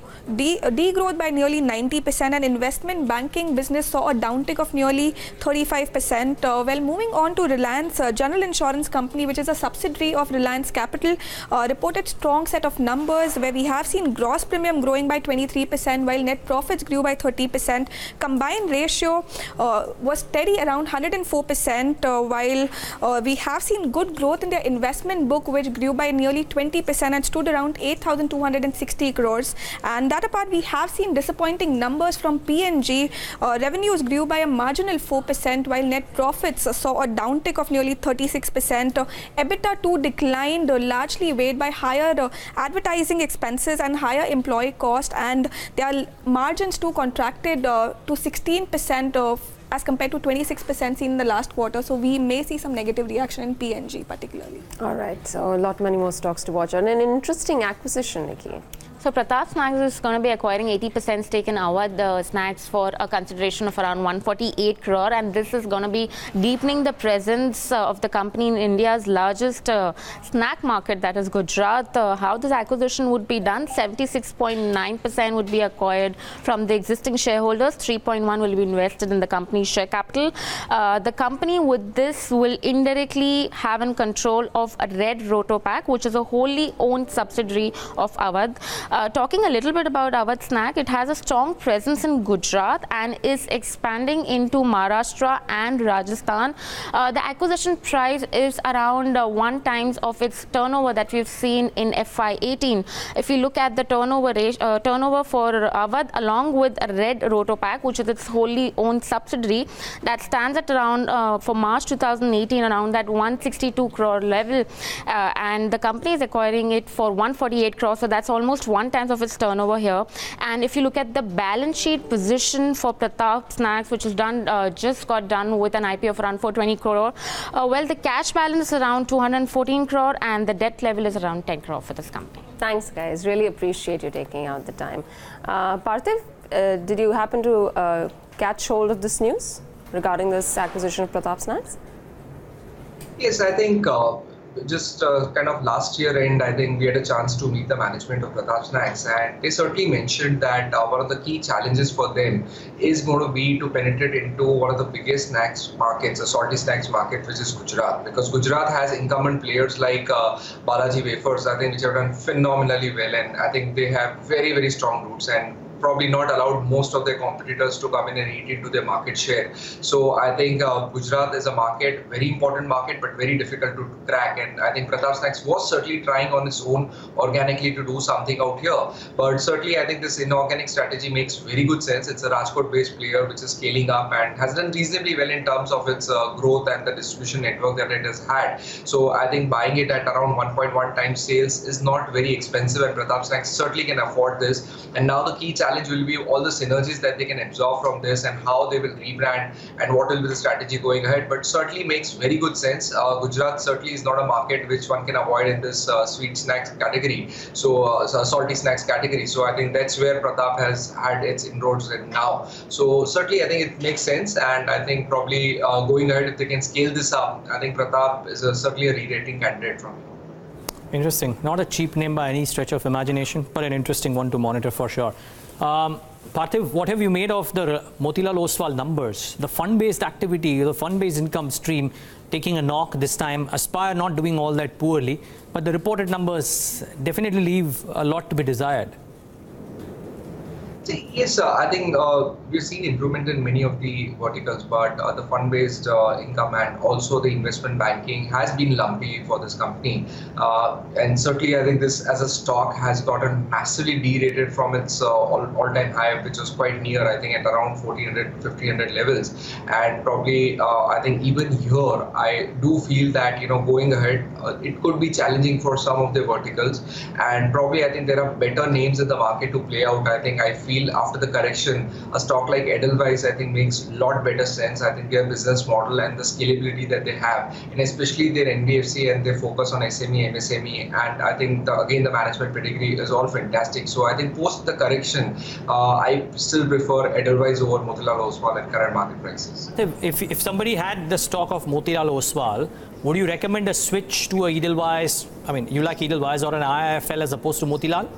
Speaker 12: by nearly 90%, and investment banking business saw a downtick of nearly 35%. Well, moving on to Reliance, General Insurance Company, which is a subsidiary of Reliance Capital, reported strong set of numbers where we have seen gross premium growing by 23%, while net profits grew by 30%. Combined ratio was steady around 104%, while we have seen good growth in their investment book, which grew by nearly 20% and stood around 8,260 crores. And that apart, we have seen disappointing numbers from P&G. Revenues grew by a marginal 4%, while net profits saw a downtick of nearly 36%. EBITDA too declined, largely weighed by higher advertising expenses and higher employee cost, and their margins too contracted to 16% as compared to 26% seen in the last quarter. So we may see some negative reaction in P&G particularly.
Speaker 8: All right, so a lot many more stocks to watch on. An interesting acquisition, Nikki.
Speaker 13: So Prataap Snacks is going to be acquiring 80% stake in Avadh Snacks for a consideration of around 148 crore, and this is going to be deepening the presence of the company in India's largest snack market, that is Gujarat. How this acquisition would be done: 76.9% would be acquired from the existing shareholders, 3.1% will be invested in the company's share capital. The company with this will indirectly have in control of a Red Rotopack, which is a wholly owned subsidiary of Avadh. Talking a little bit about Avadh Snack, it has a strong presence in Gujarat and is expanding into Maharashtra and Rajasthan. The acquisition price is around 1 times of its turnover that we've seen in FY18. If you look at the turnover for Avadh along with Red Rotopack, which is its wholly owned subsidiary, that stands at around for March 2018 around that 162 crore level, and the company is acquiring it for 148 crore. So that's almost 1 1 times of its turnover here. And if you look at the balance sheet position for Prataap Snacks, which is just got done with an IPO of around 420 crore, well, the cash balance is around 214 crore and the debt level is around 10 crore for this company.
Speaker 8: Thanks, guys. Really appreciate you taking out the time. Parthiv, did you happen to catch hold of this news regarding this acquisition of Prataap Snacks?
Speaker 10: Yes, I think just kind of last year end, I think we had a chance to meet the management of Prataap Snacks, and they certainly mentioned that one of the key challenges for them is going to be to penetrate into one of the biggest snacks markets, a salty snacks market, which is Gujarat, because Gujarat has incumbent players like Balaji Wafers, I think, which have done phenomenally well, and I think they have very, very strong roots and probably not allowed most of their competitors to come in and eat into their market share. So I think Gujarat is a market, very important market, but very difficult to crack. And I think Prataap Snacks was certainly trying on its own organically to do something out here. But certainly I think this inorganic strategy makes very good sense. It's a Rajkot-based player which is scaling up and has done reasonably well in terms of its growth and the distribution network that it has had. So I think buying it at around 1.1 times sales is not very expensive, and Prataap Snacks certainly can afford this. And now the key challenge will be all the synergies that they can absorb from this and how they will rebrand and what will be the strategy going ahead. But certainly makes very good sense. Gujarat certainly is not a market which one can avoid in this sweet snacks category, so salty snacks category. So I think that's where Prataap has had its inroads in now. So certainly I think it makes sense, and I think probably going ahead, if they can scale this up, I think Prataap is certainly a re-rating candidate from here.
Speaker 1: Interesting. Not a cheap name by any stretch of imagination, but an interesting one to monitor for sure. Parthiv, what have you made of the Motilal Oswal numbers? The fund-based activity, the fund-based income stream taking a knock this time, Aspire not doing all that poorly, but the reported numbers definitely leave a lot to be desired.
Speaker 10: Yes, I think we've seen improvement in many of the verticals, but the fund-based income and also the investment banking has been lumpy for this company. And certainly I think this as a stock has gotten massively derated from its all-time high, which was quite near, I think, at around 1400, 1500 levels. And probably I think even here, I do feel that, you know, going ahead, it could be challenging for some of the verticals. And probably I think there are better names in the market to play out. I feel after the correction, a stock like Edelweiss, I think, makes a lot better sense. I think their business model and the scalability that they have, and especially their NBFC and their focus on SME, MSME, and I think, again, the management pedigree is all fantastic. So I think post the correction, I still prefer Edelweiss over Motilal Oswal at current market prices.
Speaker 1: If somebody had the stock of Motilal Oswal, would you recommend a switch to a Edelweiss? I mean, you like Edelweiss or an IIFL as opposed to Motilal?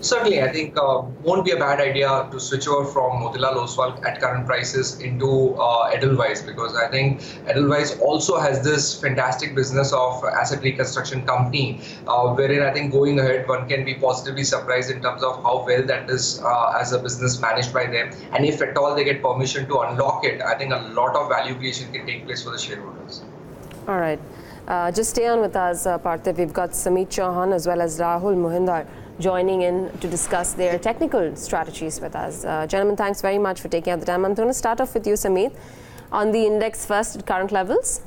Speaker 10: Certainly, I think won't be a bad idea to switch over from Motilal Oswal at current prices into Edelweiss, because I think Edelweiss also has this fantastic business of asset reconstruction company, wherein I think going ahead one can be positively surprised in terms of how well that is as a business managed by them. And if at all they get permission to unlock it, I think a lot of value creation can take place for the shareholders.
Speaker 8: All right. Just stay on with us, Parthiv. We've got Sameet Chauhan as well as Rahul Mohindar joining in to discuss their technical strategies with us. Gentlemen, thanks very much for taking out the time. I'm going to start off with you, Sameet, on the index first at current levels.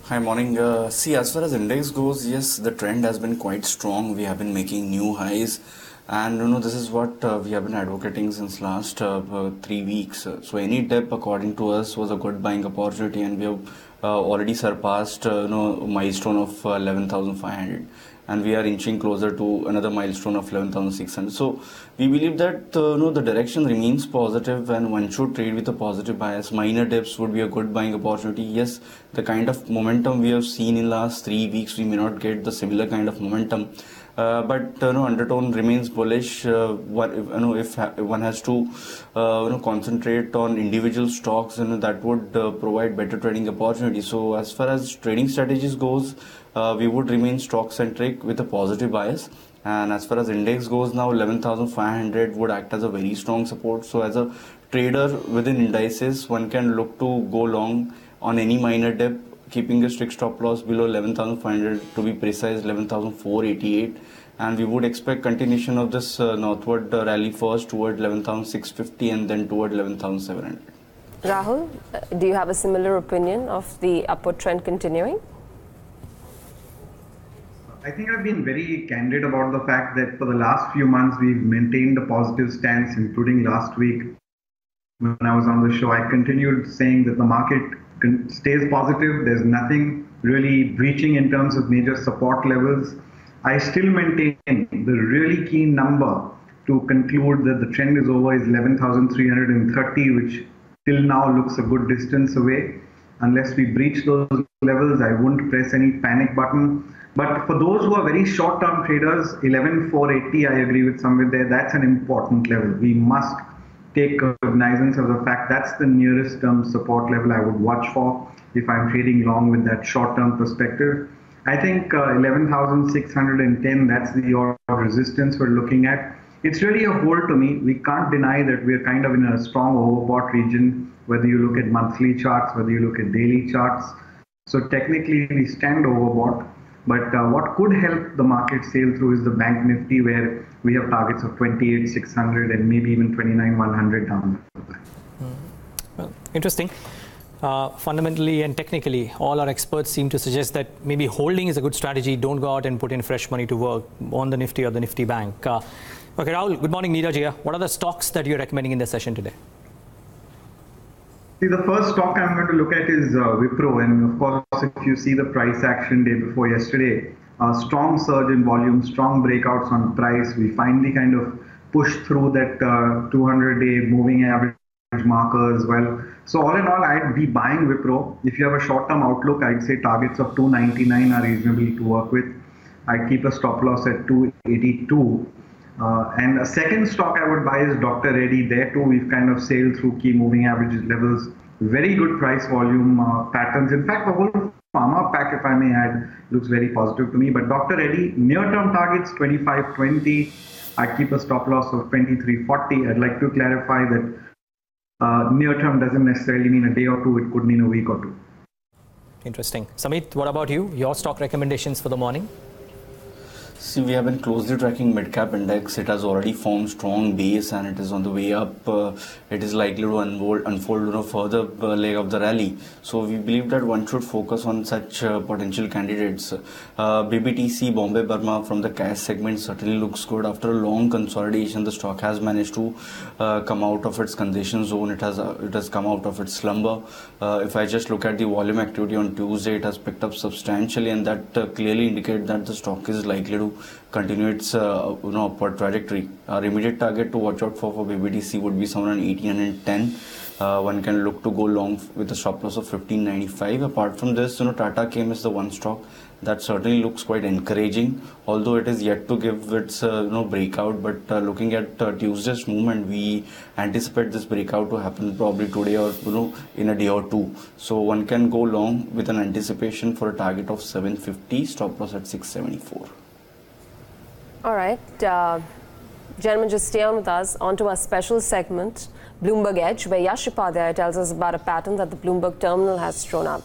Speaker 14: Hi, morning. See, as far as index goes, yes, the trend has been quite strong. We have been making new highs. And, you know, this is what we have been advocating since last 3 weeks. So any dip, according to us, was a good buying opportunity. And we have already surpassed, milestone of 11,500. And we are inching closer to another milestone of 11,600. So we believe that the direction remains positive and one should trade with a positive bias. Minor dips would be a good buying opportunity. Yes, the kind of momentum we have seen in last 3 weeks, we may not get the similar kind of momentum. But undertone remains bullish. If one has to concentrate on individual stocks, that would provide better trading opportunities. So as far as trading strategies goes, we would remain stock centric with a positive bias. And as far as index goes now, 11,500 would act as a very strong support. So as a trader within indices, one can look to go long on any minor dip, keeping a strict stop loss below 11,500, to be precise 11,488, and we would expect continuation of this northward rally first toward 11,650 and then toward 11,700.
Speaker 8: Rahul, do you have a similar opinion of the upward trend continuing?
Speaker 15: I think I've been very candid about the fact that for the last few months, we've maintained a positive stance, including last week when I was on the show. I continued saying that the market stays positive. There's nothing really breaching in terms of major support levels. I still maintain the really key number to conclude that the trend is over is 11,330, which till now looks a good distance away. Unless we breach those levels, I won't press any panic button. But for those who are very short-term traders, 11,480, I agree with Sameet there, that's an important level. We must take cognizance of the fact that's the nearest term support level I would watch for if I'm trading long with that short-term perspective. I think 11,610, that's the resistance we're looking at. It's really a hold to me. We can't deny that we're kind of in a strong overbought region, whether you look at monthly charts, whether you look at daily charts. So technically we stand overbought. But what could help the market sail through is the Bank Nifty, where we have targets of 28,600 and maybe even 29,100 down the line.
Speaker 1: Well, interesting. Fundamentally and technically, all our experts seem to suggest that maybe holding is a good strategy. Don't go out and put in fresh money to work on the Nifty or the Nifty Bank. Okay, Rahul, good morning. Neeraj here. What are the stocks that you're recommending in the session today?
Speaker 15: See, the first stock I'm going to look at is Wipro, and of course, if you see the price action day before yesterday, strong surge in volume, strong breakouts on price. We finally kind of pushed through that 200-day moving average marker as well. So all in all, I'd be buying Wipro. If you have a short-term outlook, I'd say targets of 299 are reasonable to work with. I'd keep a stop loss at 282. And a second stock I would buy is Dr. Reddy. There too, we've kind of sailed through key moving average levels. Very good price volume patterns. In fact, the whole pharma pack, if I may add, looks very positive to me. But Dr. Reddy, near-term targets 25.20. I keep a stop loss of 23.40. I'd like to clarify that near-term doesn't necessarily mean a day or two. It could mean a week or two.
Speaker 1: Interesting. Sameet, what about you? Your stock recommendations for the morning?
Speaker 14: See, we have been closely tracking mid-cap index. It has already formed strong base and it is on the way up. It is likely to unfold further leg of the rally. So we believe that one should focus on such potential candidates. BBTC, Bombay Burma from the cash segment certainly looks good. After a long consolidation, the stock has managed to come out of its congestion zone. It has come out of its slumber. If I just look at the volume activity on Tuesday, it has picked up substantially, and that clearly indicates that the stock is likely to continue its upward trajectory. Our immediate target to watch out for BBTC would be somewhere around 1810. One can look to go long with a stop loss of 1595. Apart from this, Tata Chem is the one stock that certainly looks quite encouraging, although it is yet to give its breakout. But looking at Tuesday's movement, we anticipate this breakout to happen probably today or in a day or two. So one can go long with an anticipation for a target of 750, stop loss at 674.
Speaker 8: All right, gentlemen, just stay on with us. On to our special segment, Bloomberg Edge, where Yash Upadhyay tells us about a pattern that the Bloomberg terminal has thrown up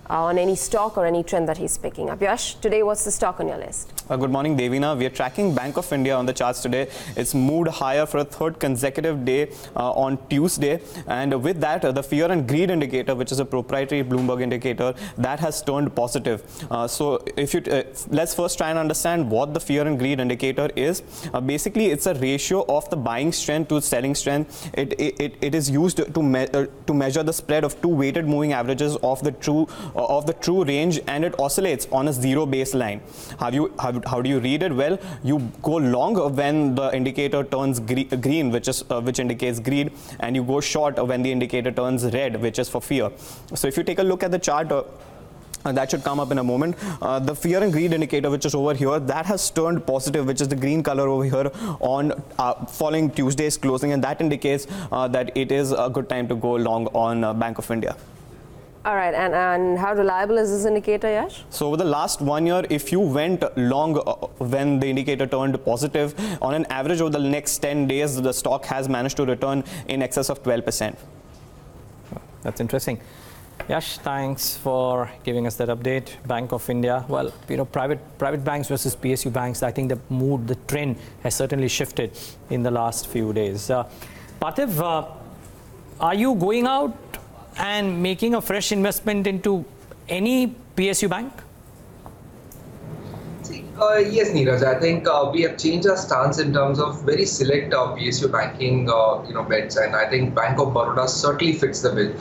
Speaker 8: on any stock or any trend that he's picking up. Yash, today what's the stock on your list?
Speaker 5: Good morning, Devina. We are tracking Bank of India on the charts today. It's moved higher for a third consecutive day on Tuesday. And with that, the fear and greed indicator, which is a proprietary Bloomberg indicator, that has turned positive. So if you let's first try and understand what the fear and greed indicator is. Basically, it's a ratio of the buying strength to selling strength. It is used to measure the spread of two weighted moving averages of the true range, and it oscillates on a zero baseline. How do you read it? Well, you go long when the indicator turns green, which indicates greed, and you go short when the indicator turns red, which is for fear. So if you take a look at the chart, that should come up in a moment. The fear and greed indicator, which is over here, that has turned positive, which is the green color over here on following Tuesday's closing, and that indicates that it is a good time to go long on Bank of India.
Speaker 8: All right, and how reliable is this indicator, Yash?
Speaker 5: So over the last 1 year, if you went long when the indicator turned positive, on an average over the next 10 days, the stock has managed to return in excess of 12%.
Speaker 1: That's interesting. Yash, thanks for giving us that update. Bank of India, well, private banks versus PSU banks, I think the trend has certainly shifted in the last few days. Parthiv, are you going out and making a fresh investment into any PSU bank?
Speaker 10: See, Yes, Neeraj. I think we have changed our stance in terms of very select PSU banking, bets, and I think Bank of Baroda certainly fits the bill.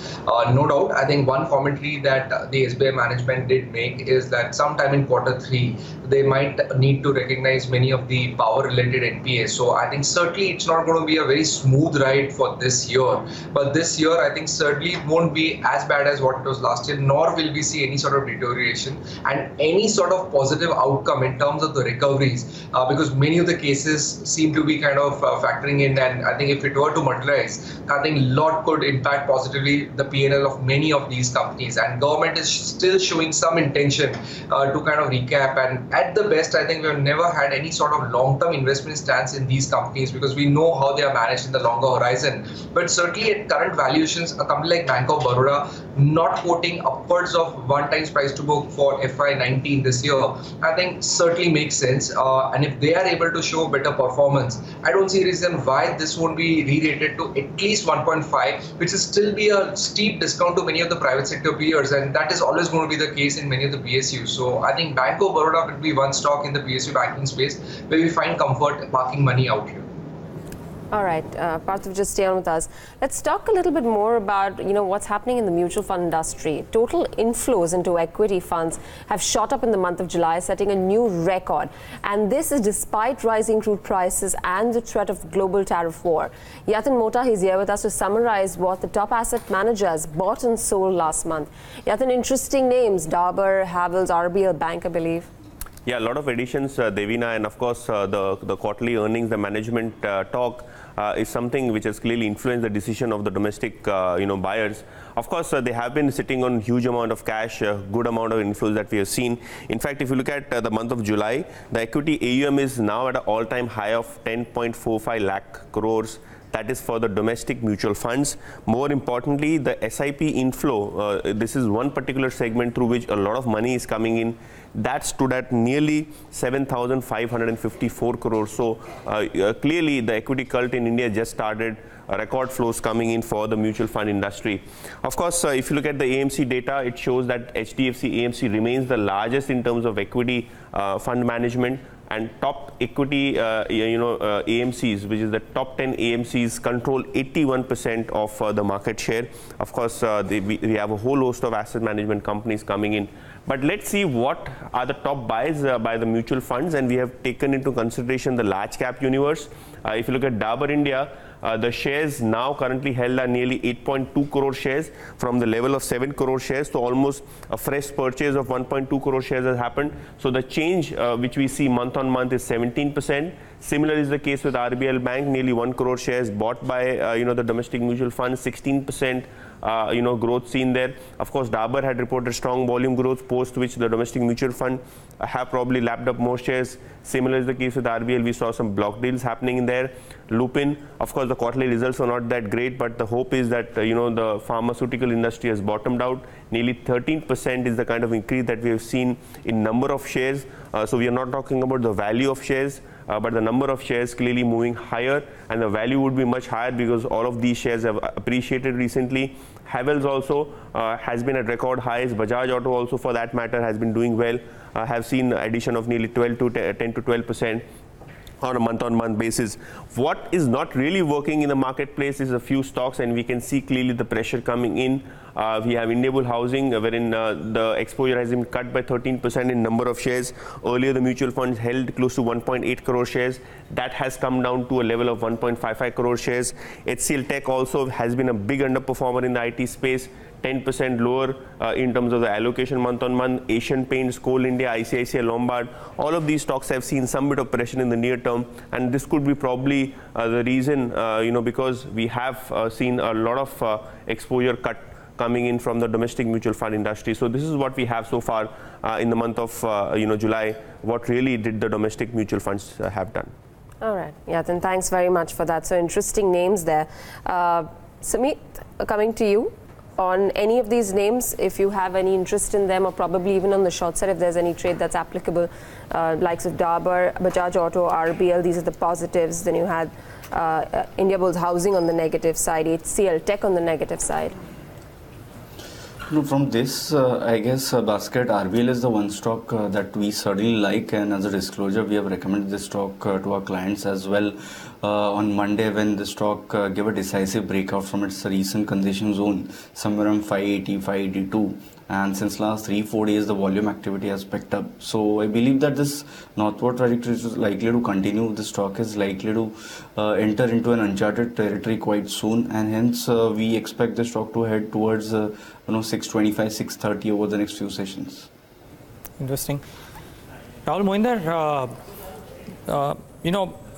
Speaker 10: No doubt. I think one commentary that the SBI management did make is that sometime in Q3 they might need to recognize many of the power-related NPAs. So I think certainly it's not going to be a very smooth ride for this year. But this year, I think certainly it won't be as bad as what it was last year, nor will we see any sort of deterioration and any sort of positive outcome in terms of the recoveries, because many of the cases seem to be kind of factoring in. And I think if it were to materialize, I think a lot could impact positively the P&L of many of these companies. And government is still showing some intention to kind of recap. And at the best, I think we have never had any sort of long-term investment stance in these companies because we know how they are managed in the longer horizon. But certainly at current valuations, a company like Bank of Baroda not quoting upwards of 1x price to book for FY19 this year, I think certainly makes sense. And if they are able to show better performance, I don't see a reason why this won't be re-rated to at least 1.5, which will still be a steep discount to many of the private sector peers. And that is always going to be the case in many of the PSUs. So I think Bank of Baroda will be one stock in the PSU banking space where we find comfort parking money out here.
Speaker 8: All right, Parthiv, just stay on with us. Let's talk a little bit more about what's happening in the mutual fund industry. Total inflows into equity funds have shot up in the month of July, setting a new record. And this is despite rising crude prices and the threat of global tariff war. Yatin Mota is here with us to summarize what the top asset managers bought and sold last month. Yatin, interesting names: Dabur, Havells, RBL Bank, I believe.
Speaker 7: Yeah, a lot of additions, Devina, and of course the quarterly earnings, the management talk is something which has clearly influenced the decision of the domestic buyers. Of course, they have been sitting on huge amount of cash, good amount of inflows that we have seen. In fact, if you look at the month of July, the equity AUM is now at an all-time high of 10.45 lakh crores. That is for the domestic mutual funds. More importantly, the SIP inflow, this is one particular segment through which a lot of money is coming in. That stood at nearly 7,554 crores. So clearly the equity cult in India just started. Record flows coming in for the mutual fund industry. Of course, if you look at the AMC data, it shows that HDFC AMC remains the largest in terms of equity fund management. And top equity, AMCs, which is the top 10 AMCs, control 81% of the market share. Of course, we have a whole host of asset management companies coming in. But let's see what are the top buys by the mutual funds, and we have taken into consideration the large cap universe. If you look at Dabur India, the shares now currently held are nearly 8.2 crore shares from the level of 7 crore shares. So almost a fresh purchase of 1.2 crore shares has happened. So the change which we see month on month is 17%. Similar is the case with RBL Bank, nearly 1 crore shares bought by the domestic mutual funds, 16%. Growth seen there. Of course, Dabur had reported strong volume growth, post which the domestic mutual fund have probably lapped up more shares. Similar is the case with RBL. We saw some block deals happening in there. Lupin, of course, the quarterly results were not that great, but the hope is that the pharmaceutical industry has bottomed out. Nearly 13% is the kind of increase that we have seen in number of shares. So we are not talking about the value of shares, but the number of shares clearly moving higher, and the value would be much higher because all of these shares have appreciated recently. Havells also has been at record highs. Bajaj Auto also, for that matter, has been doing well. Have seen addition of nearly 10 to 12% on a month-on-month basis. What is not really working in the marketplace is a few stocks, and we can see clearly the pressure coming in. We have IndianOpen Housing, wherein the exposure has been cut by 13% in number of shares. Earlier, the mutual funds held close to 1.8 crore shares. That has come down to a level of 1.55 crore shares. HCL Tech also has been a big underperformer in the IT space. 10% lower in terms of the allocation month on month. Asian Paints, Coal India, ICICI Lombard, all of these stocks have seen some bit of pressure in the near term, and this could be probably the reason, because we have seen a lot of exposure cut coming in from the domestic mutual fund industry. So this is what we have so far in the month of July. What really did the domestic mutual funds have done?
Speaker 8: All right, Yatin, thanks very much for that. So interesting names there. Sameet, coming to you. On any of these names, if you have any interest in them, or probably even on the short side, if there's any trade that's applicable, likes of Dabur, Bajaj Auto, RBL, these are the positives. Then you had IndianOpen Housing on the negative side, HCL Tech on the negative side.
Speaker 14: No, from this, I guess basket, RBL is the one stock that we certainly like, and as a disclosure, we have recommended this stock to our clients as well on Monday when the stock gave a decisive breakout from its recent concession zone, somewhere around 580, 582. And since last 3-4 days, the volume activity has picked up. So I believe that this northward trajectory is likely to continue. The stock is likely to enter into an uncharted territory quite soon, and hence we expect the stock to head towards 625, 630 over the next few sessions.
Speaker 1: Interesting. Rahul, Mohinder,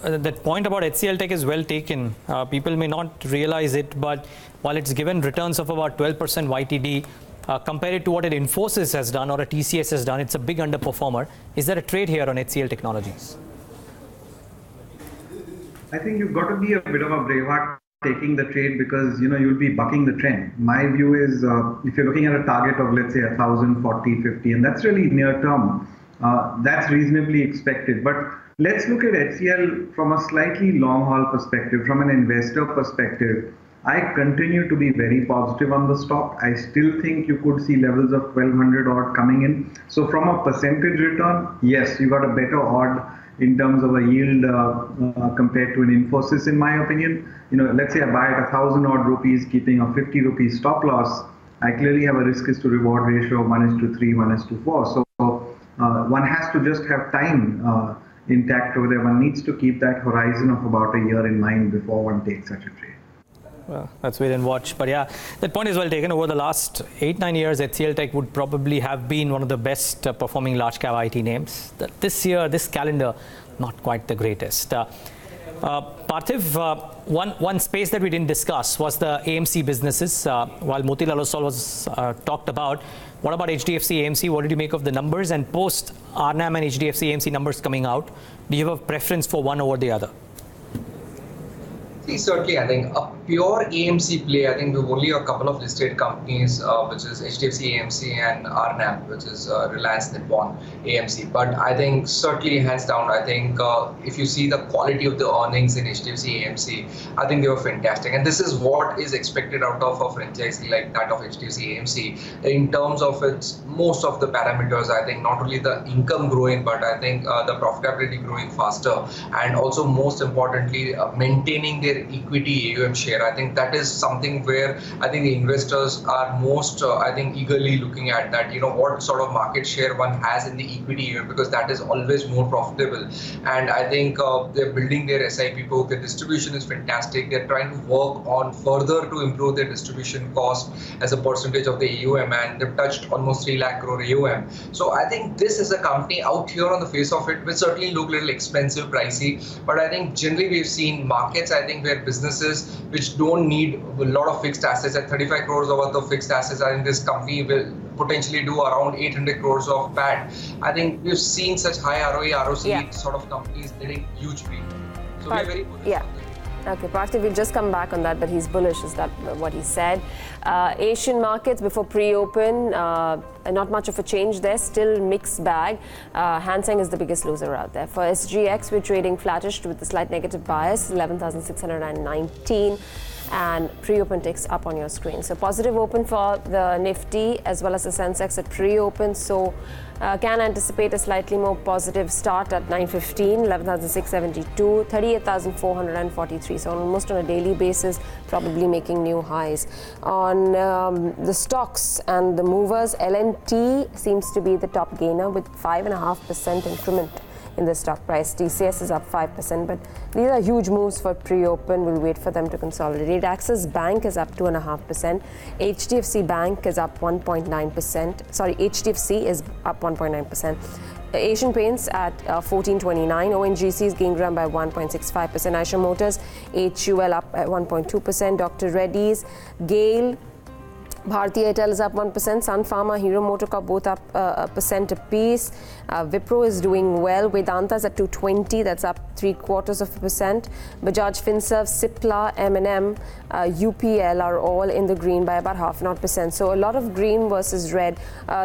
Speaker 1: that point about HCL Tech is well taken. People may not realize it, but while it's given returns of about 12% YTD, compared to what an Infosys has done or a TCS has done, it's a big underperformer. Is there a trade here on HCL Technologies?
Speaker 15: I think you've got to be a bit of a braveheart taking the trade because you'll be bucking the trend. My view is if you're looking at a target of let's say 1,040, 50, and that's really near term, that's reasonably expected. But let's look at HCL from a slightly long haul perspective, from an investor perspective. I continue to be very positive on the stock. I still think you could see levels of 1,200 odd coming in. So from a percentage return, yes, you got a better odd in terms of a yield compared to an Infosys, in my opinion. Let's say I buy at 1,000 odd rupees, keeping a 50 rupees stop loss. I clearly have a risk is to reward ratio of 1:3, 1:4. So one has to just have time intact over there. One needs to keep that horizon of about a year in mind before one takes such a trade.
Speaker 1: Well, let's wait and watch. But yeah, that point is well taken. Over the last 8-9 years, HCL Tech would probably have been one of the best performing large cap IT names. This year, this calendar, not quite the greatest. Parthiv, one space that we didn't discuss was the AMC businesses. While Motilal Oswal was talked about, what about HDFC AMC? What did you make of the numbers? And post Arnam and HDFC AMC numbers coming out, do you have a preference for one over the other?
Speaker 10: See, certainly, I think a pure AMC play, I think we've only a couple of listed companies, which is HDFC AMC and Arnam, which is Reliance Nippon AMC. But I think certainly hands down, I think if you see the quality of the earnings in HDFC AMC, I think they were fantastic. And this is what is expected out of a franchisee like that of HDFC AMC in terms of its most of the parameters. I think not only the income growing, but I think the profitability growing faster, and also most importantly, maintaining their equity AUM share. I think that is something where I think the investors are most, I think, eagerly looking at that, what sort of market share one has in the equity AUM, because that is always more profitable. And I think they're building their SIP book. The distribution is fantastic. They're trying to work on further to improve their distribution cost as a percentage of the AUM, and they've touched almost 3 lakh crore AUM. So I think this is a company out here on the face of it, which certainly look a little expensive, pricey. But I think generally we've seen markets, I think, where businesses which don't need a lot of fixed assets, at 35 crores worth of fixed assets, I think this company will potentially do around 800 crores of PAT. I think we've seen such high ROE, ROC sort of companies getting huge premium. So we're very bullish.
Speaker 8: Okay, Parthiv will just come back on that, but he's bullish, is that what he said. Asian markets before pre-open, not much of a change there, still mixed bag. Hang Seng is the biggest loser out there. For SGX, we're trading flattish with a slight negative bias, 11,619. And pre-open ticks up on your screen. So positive open for the Nifty as well as the Sensex at pre-open. So can anticipate a slightly more positive start at 9:15, 11,672, 38,443. So almost on a daily basis, probably making new highs. On the stocks and the movers, L&T seems to be the top gainer with 5.5% increment in the stock price. TCS is up 5%, but these are huge moves for pre-open. We'll wait for them to consolidate. Axis Bank is up 2.5%. HDFC Bank is up 1.9%. Sorry, HDFC is up 1.9%. Asian Paints at 14.29. ONGC is gaining ground by 1.65%. Eicher Motors, HUL up at 1.2%. Dr. Reddy's, Gale, Bharti Airtel is up 1%, Sun Pharma, Hero MotoCorp both up 1% apiece. Wipro is doing well. Vedanta is at 220, that's up 0.75%. Bajaj Finserv, Cipla, M&M, UPL are all in the green by about 0.5%. So a lot of green versus red.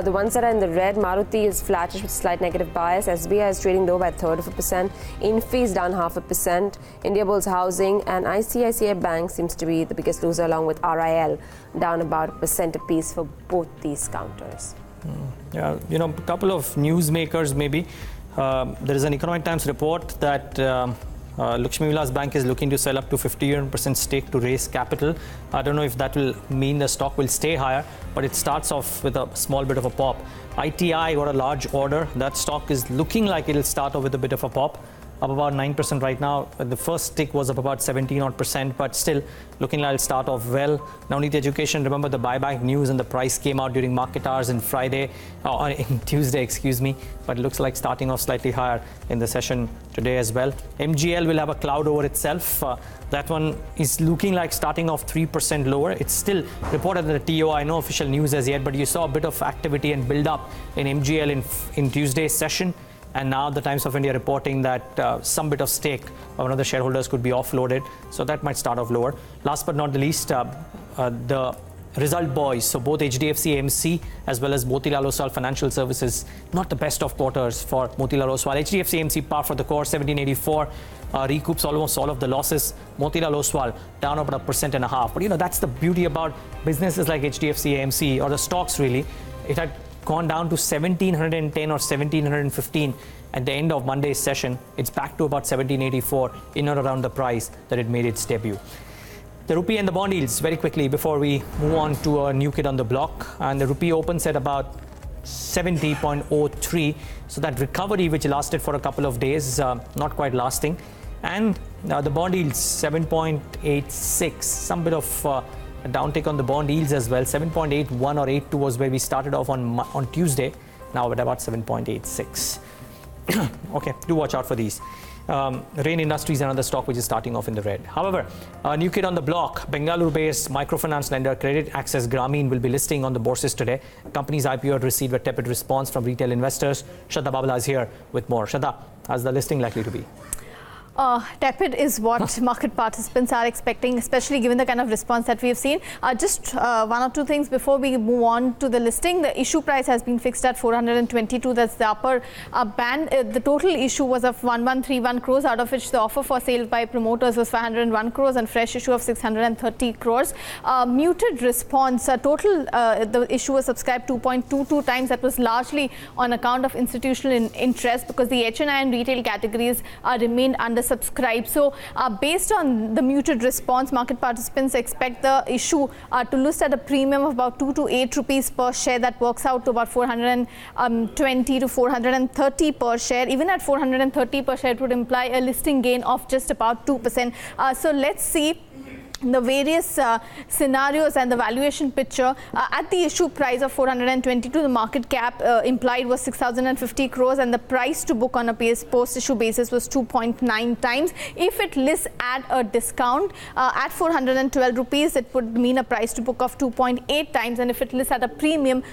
Speaker 8: The ones that are in the red, Maruti is flattish with slight negative bias. SBI is trading low by 1/3%. Infi is down 0.5%. Indiabulls Housing and ICICI Bank seems to be the biggest loser, along with RIL down about 1%. 1% apiece for both these counters.
Speaker 1: Yeah, you know, a couple of newsmakers maybe. There is an Economic Times report that Lakshmi Vilas Bank is looking to sell up to 51% stake to raise capital. I don't know if that will mean the stock will stay higher, but it starts off with a small bit of a pop. ITI got a large order. That stock is looking like it'll start off with a bit of a pop, up about 9% right now. The first tick was up about 17%, but still looking like it'll start off well. Navneet Education, remember the buyback news and the price came out during market hours on Tuesday, excuse me, but it looks like starting off slightly higher in the session today as well. MGL will have a cloud over itself. That one is looking like starting off 3% lower. It's still reported at the TOI, no official news as yet, but you saw a bit of activity and build up in MGL in Tuesday's session. And now the Times of India reporting that some bit of stake of one of the shareholders could be offloaded. So that might start off lower. Last but not the least, the result boys. So both HDFC AMC as well as Motilal Oswal Financial Services, not the best of quarters for Motilal Oswal. HDFC AMC par for the course, 1784. Recoups almost all of the losses. Motilal Oswal down about 1.5%. But you know, that's the beauty about businesses like HDFC AMC or the stocks really. It had gone down to 1710 or 1715 at the end of Monday's session. It's back to about 1784 in or around the price that it made its debut. The rupee and the bond yields very quickly before we move on to a new kid on the block. And the rupee opens at about 70.03. So that recovery which lasted for a couple of days, not quite lasting. And the bond yields 7.86, some bit of a downtick on the bond yields as well. 7.81 or 82 was where we started off on Tuesday. Now at about 7.86. Okay, do watch out for these. Rain Industries, another stock which is starting off in the red. However, a new kid on the block, Bengaluru-based microfinance lender Credit Access Grameen will be listing on the bourses today. The company's IPO had received a tepid response from retail investors. Shraddha Babala is here with more. Shraddha, how's the listing likely to be?
Speaker 11: Tepid is what market participants are expecting, especially given the kind of response that we have seen. Just one or two things before we move on to the listing. The issue price has been fixed at 422. That's the upper band. The total issue was of 1131 crores, out of which the offer for sale by promoters was 501 crores and fresh issue of 630 crores. Muted response. The issue was subscribed 2.22 times. That was largely on account of institutional interest because the HNI and retail categories remained undersubscribed. So based on the muted response, market participants expect the issue to list at a premium of about 2 to 8 rupees per share. That works out to about 420 to 430 per share. Even at 430 per share, it would imply a listing gain of just about 2%. So let's see the various scenarios and the valuation picture. At the issue price of 422, the market cap implied was 6,050 crores and the price to book on a post-issue basis was 2.9 times. If it lists at a discount at 412 rupees, it would mean a price to book of 2.8 times, and if it lists at a premium,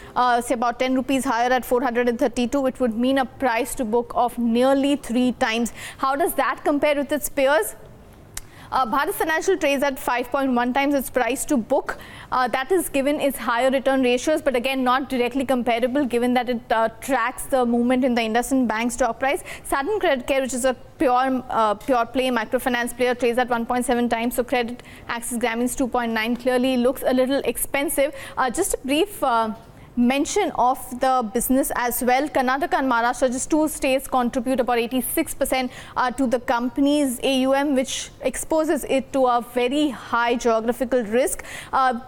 Speaker 11: say about 10 rupees higher at 432, it would mean a price to book of nearly 3 times. How does that compare with its peers? Bharat Financial trades at 5.1 times its price to book. That is given its higher return ratios, but again not directly comparable given that it tracks the movement in the IndusInd Bank stock price. Satin Credit Care, which is a pure play microfinance player, trades at 1.7 times. So Credit Access Grameen's 2.9 clearly looks a little expensive. Just a brief mention of the business as well. Karnataka and Maharashtra, just two states, contribute about 86% to the company's AUM, which exposes it to a very high geographical risk.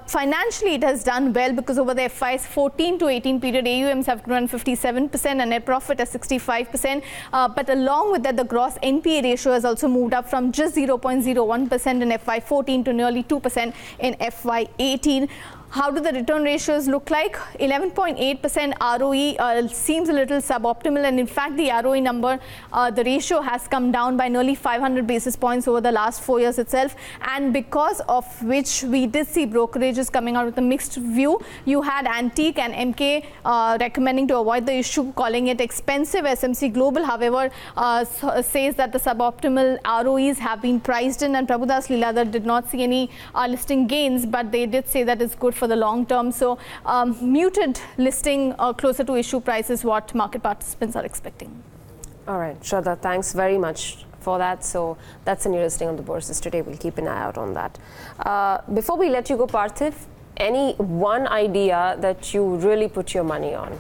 Speaker 11: Financially, it has done well because over the FY's 14 to 18 period, AUMs have grown 57% and net profit at 65%. But along with that, the gross NPA ratio has also moved up from just 0.01% in FY14 to nearly 2% in FY18. How do the return ratios look like? 11.8% ROE seems a little suboptimal, and in fact the ROE number, the ratio has come down by nearly 500 basis points over the last 4 years itself, and because of which we did see brokerages coming out with a mixed view. You had Antique and MK recommending to avoid the issue, calling it expensive. SMC Global, however, says that the suboptimal ROEs have been priced in, and Prabhudas Leeladhar did not see any listing gains, but they did say that it's good for the long term. So muted listing closer to issue price is what market participants are expecting.
Speaker 8: All right, Shraddha, thanks very much for that. So that's a new listing on the bourses today. We'll keep an eye out on that. Before we let you go, Parthiv, any one idea that you really put your money on?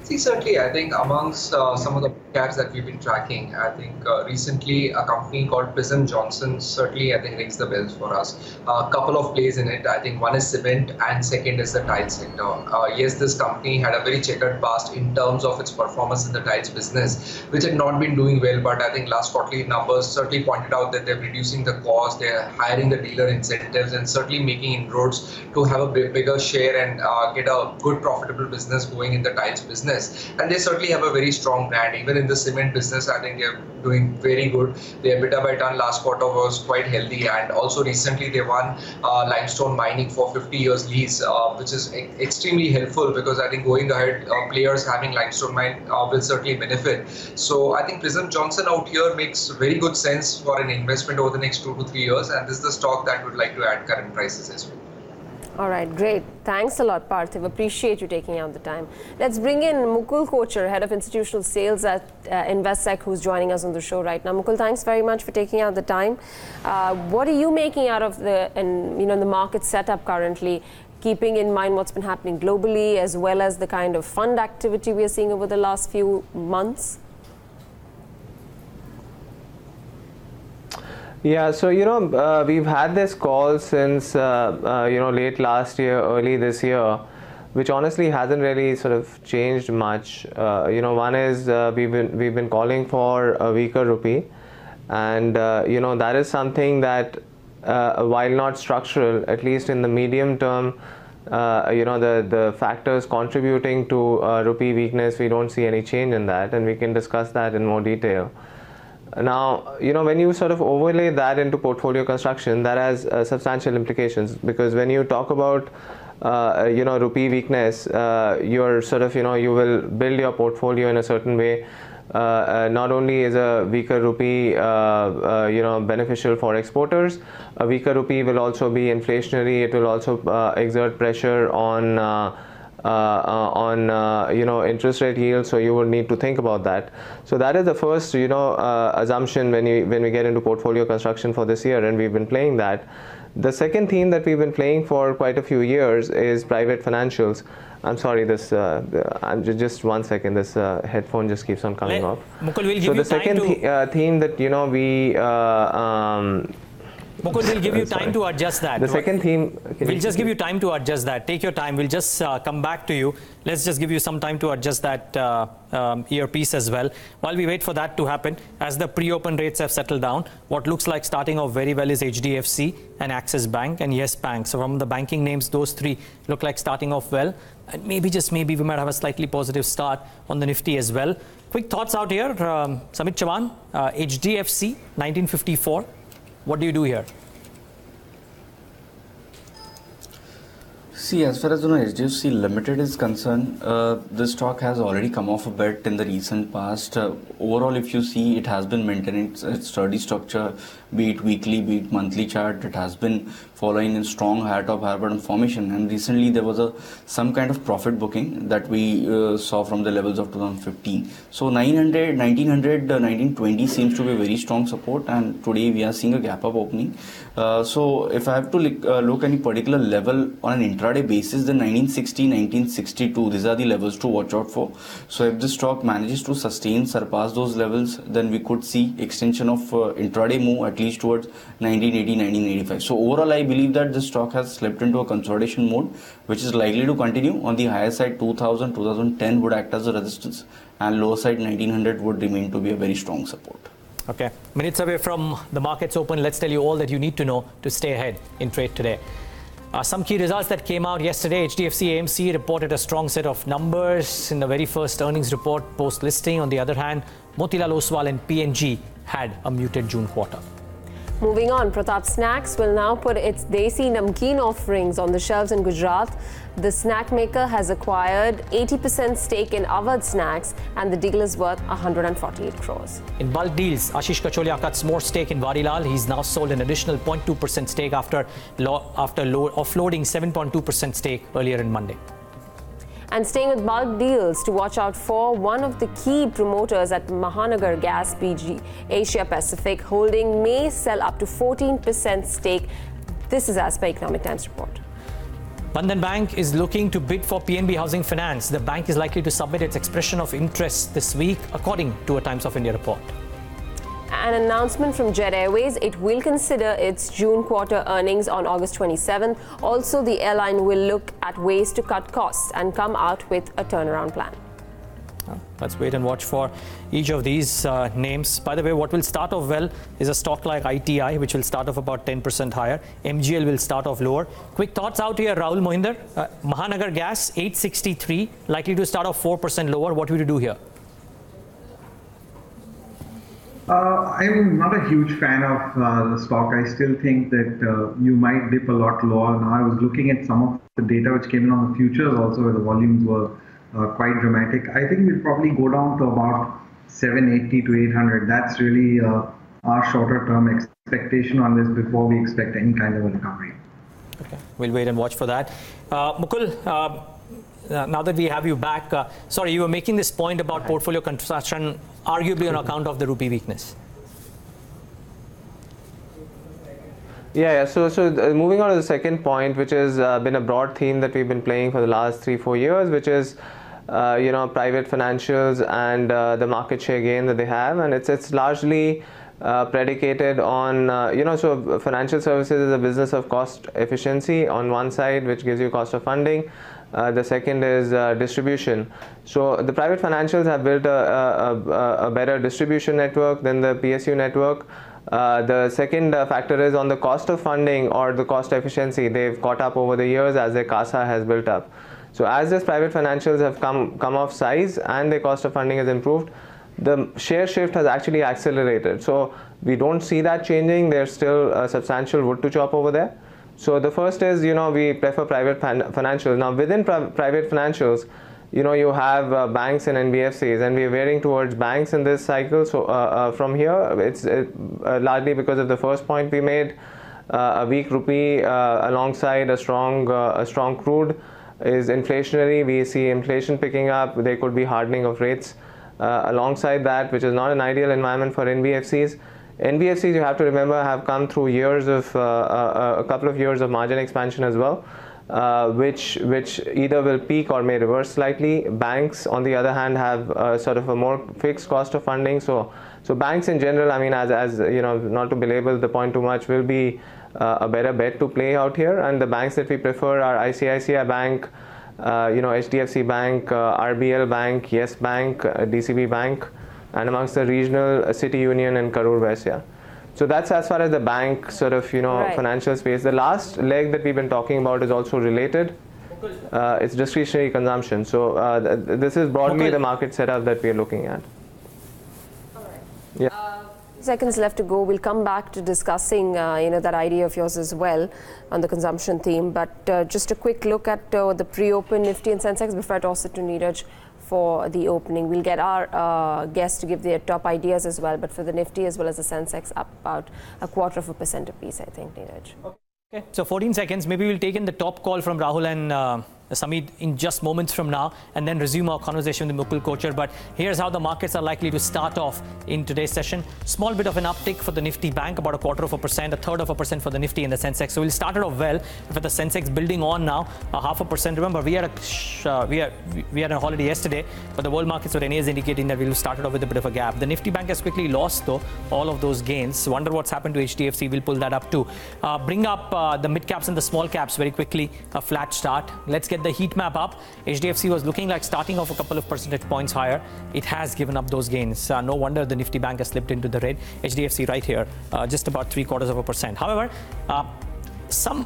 Speaker 10: See, certainly, I think amongst some of the caps that we've been tracking, I think recently a company called Prism Johnson certainly, I think, rings the bells for us. A couple of plays in it. I think one is cement and second is the tile sector. Yes, this company had a very checkered past in terms of its performance in the tiles business, which had not been doing well. But I think last quarterly numbers certainly pointed out that they're reducing the cost, they're hiring the dealer incentives, and certainly making inroads to have a bigger share and get a good profitable business going in the tiles business. And they certainly have a very strong brand. Even in the cement business, I think they're doing very good. Their EBITDA by ton last quarter was quite healthy, and also recently they won limestone mining for 50 years lease, which is extremely helpful because I think going ahead, players having limestone mine will certainly benefit. So I think Prism Johnson out here makes very good sense for an investment over the next 2 to 3 years, and this is the stock that would like to add current prices as well.
Speaker 8: All right, great. Thanks a lot, Parthiv. Appreciate you taking out the time. Let's bring in Mukul Kochhar, Head of Institutional Sales at Investec, who's joining us on the show right now. Mukul, thanks very much for taking out the time. What are you making out of the market setup currently, keeping in mind what's been happening globally, as well as the kind of fund activity we are seeing over the last few months?
Speaker 16: Yeah, so we've had this call since late last year, early this year, which honestly hasn't really sort of changed much. One is we've been calling for a weaker rupee, and that is something that while not structural, at least in the medium term, the factors contributing to rupee weakness, we don't see any change in that, and we can discuss that in more detail. Now, when you sort of overlay that into portfolio construction, that has substantial implications, because when you talk about, rupee weakness, you're sort of, you will build your portfolio in a certain way. Not only is a weaker rupee, beneficial for exporters, a weaker rupee will also be inflationary. It will also exert pressure on interest rate yields, so you would need to think about that. So that is the first assumption when we get into portfolio construction for this year, and we've been playing that. The second theme that we've been playing for quite a few years is private financials. I'm sorry, this just 1 second, this headphone just keeps on coming off.
Speaker 1: Mukul, we'll give
Speaker 16: so
Speaker 1: you
Speaker 16: the second theme that
Speaker 1: Mukul, we'll give you time to adjust that.
Speaker 16: The second theme...
Speaker 1: We'll just give you time to adjust that. Take your time. We'll just come back to you. Let's just give you some time to adjust that earpiece as well. While we wait for that to happen, as the pre-open rates have settled down, what looks like starting off very well is HDFC and Axis Bank and Yes Bank. So from the banking names, those three look like starting off well. And maybe, just maybe, we might have a slightly positive start on the Nifty as well. Quick thoughts out here. Sameet, Chavan, HDFC, 1954. What do you do here?
Speaker 14: See, as far as HDFC Limited is concerned, this stock has already come off a bit in the recent past. Overall, if you see, it has been maintaining its sturdy structure, be it weekly, be it monthly chart. It has been following a strong higher top, higher bottom formation, and recently there was some kind of profit booking that we saw from the levels of 2015. So 900, 1900, 1920 seems to be a very strong support, and today we are seeing a gap up opening. So if I have to look any particular level on an intraday basis, then 1960, 1962, these are the levels to watch out for. So if the stock manages to surpass those levels, then we could see extension of intraday move at least towards 1980, 1985. So overall, I believe that the stock has slipped into a consolidation mode, which is likely to continue. On the higher side, 2000, 2010 would act as a resistance, and lower side 1900 would remain to be a very strong support.
Speaker 1: Okay, minutes away from the markets open, let's tell you all that you need to know to stay ahead in trade today. Some key results that came out yesterday. HDFC AMC reported a strong set of numbers in the very first earnings report post-listing. On the other hand, Motilal Oswal and PNG had a muted June quarter.
Speaker 8: Moving on, Prataap Snacks will now put its Desi Namkeen offerings on the shelves in Gujarat. The snack maker has acquired 80% stake in Avadh Snacks, and the deal is worth 148 crores.
Speaker 1: In bulk deals, Ashish Kacholia cuts more stake in Varilal. He's now sold an additional 0.2% stake after offloading 7.2% stake earlier in Monday.
Speaker 8: And staying with bulk deals to watch out for, one of the key promoters at Mahanagar Gas BG Asia Pacific Holding may sell up to 14% stake This is as per Economic Times report.
Speaker 1: Bandhan Bank is looking to bid for PNB Housing Finance. The bank is likely to submit its expression of interest this week, according to a Times of India report.
Speaker 8: An announcement from Jet Airways, it will consider its June quarter earnings on August 27th. Also, the airline will look at ways to cut costs and come out with a turnaround plan.
Speaker 1: Let's wait and watch for each of these names. By the way, what will start off well is a stock like ITI, which will start off about 10% higher. MGL will start off lower. Quick thoughts out here, Rahul, Mohindar. Mahanagar Gas, 863, likely to start off 4% lower. What will you do here?
Speaker 15: I'm not a huge fan of the stock. I still think that you might dip a lot lower. Now, I was looking at some of the data which came in on the futures also, where the volumes were quite dramatic. I think we'll probably go down to about 780 to 800. That's really our shorter term expectation on this before we expect any kind of a recovery.
Speaker 1: Okay, we'll wait and watch for that. Mukul, now that we have you back, sorry, you were making this point about portfolio construction, arguably on account of the rupee weakness.
Speaker 16: Yeah. So moving on to the second point, which has been a broad theme that we've been playing for the last 3-4 years, which is private financials and the market share gain that they have, and it's largely predicated on so financial services is a business of cost efficiency on one side, which gives you cost of funding. The second is distribution. So the private financials have built a better distribution network than the PSU network. The second factor is on the cost of funding or the cost efficiency. They've caught up over the years as their CASA has built up. So as these private financials have come off size and their cost of funding has improved, the share shift has actually accelerated. So we don't see that changing. There's still a substantial wood to chop over there. So the first is, we prefer private financials. Now within private financials, you have banks and NBFCs, and we're veering towards banks in this cycle. So from here, it's largely because of the first point we made, a weak rupee alongside a strong crude is inflationary. We see inflation picking up. There could be hardening of rates alongside that, which is not an ideal environment for NBFCs. NBFCs, you have to remember, have come through years of a couple of years of margin expansion as well, which either will peak or may reverse slightly. Banks, on the other hand, have sort of a more fixed cost of funding. So banks in general, I mean, as not to belabor the point too much, will be a better bet to play out here. And the banks that we prefer are ICICI Bank, HDFC Bank, RBL Bank, Yes Bank, DCB Bank, and amongst the regional City Union and Karur Vaisya. So that's as far as the bank sort of financial space. The last leg that we've been talking about is also related. It's discretionary consumption. So this is broadly the market setup that we're looking at.
Speaker 8: All right.
Speaker 16: Yeah.
Speaker 8: Seconds left to go. We'll come back to discussing that idea of yours as well on the consumption theme. But just a quick look at the pre-open Nifty and Sensex before I toss it to Neeraj for the opening. We'll get our guests to give their top ideas as well, but for the Nifty as well as the Sensex, up about 0.25% apiece, I think, Neeraj.
Speaker 1: Okay, so 14 seconds. Maybe we'll take in the top call from Rahul and Sameet in just moments from now, and then resume our conversation with Mukul, Kochhar. But here's how the markets are likely to start off in today's session. Small bit of an uptick for the Nifty Bank, about 1/4%, 1/3% for the Nifty and the Sensex. So we'll start it off well with the Sensex building on now, 0.5%. Remember, we had a holiday yesterday, but the world markets were anyways indicating that we'll start it off with a bit of a gap. The Nifty Bank has quickly lost, though, all of those gains. Wonder what's happened to HDFC. We'll pull that up too. Bring up the mid caps and the small caps very quickly. A flat start. Let's get the heat map up. HDFC was looking like starting off a couple of percentage points higher. It has given up those gains. No wonder the Nifty Bank has slipped into the red. HDFC right here, just about 0.75%. However, some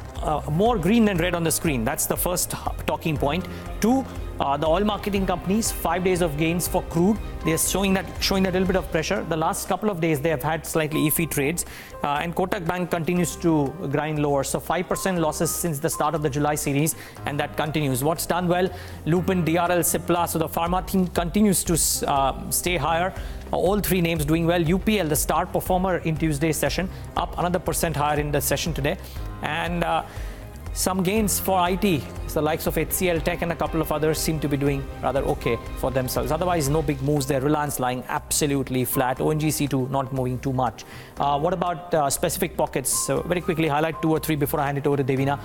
Speaker 1: more green than red on the screen. That's the first talking point. Two, the oil marketing companies, 5 days of gains for crude. They're showing that a little bit of pressure. The last couple of days they have had slightly iffy trades, and Kotak Bank continues to grind lower. So 5% losses since the start of the July series, and that continues. What's done well? Lupin, DRL, Cipla. So the pharma theme continues to stay higher. All three names doing well. UPL, the star performer in Tuesday's session, up another % higher in the session today. And Some gains for IT. So the likes of HCL Tech and a couple of others seem to be doing rather okay for themselves. Otherwise, no big moves there. Reliance lying absolutely flat. ONGC2 not moving too much. What about specific pockets? Very quickly highlight 2 or 3 before I hand it over to Devina.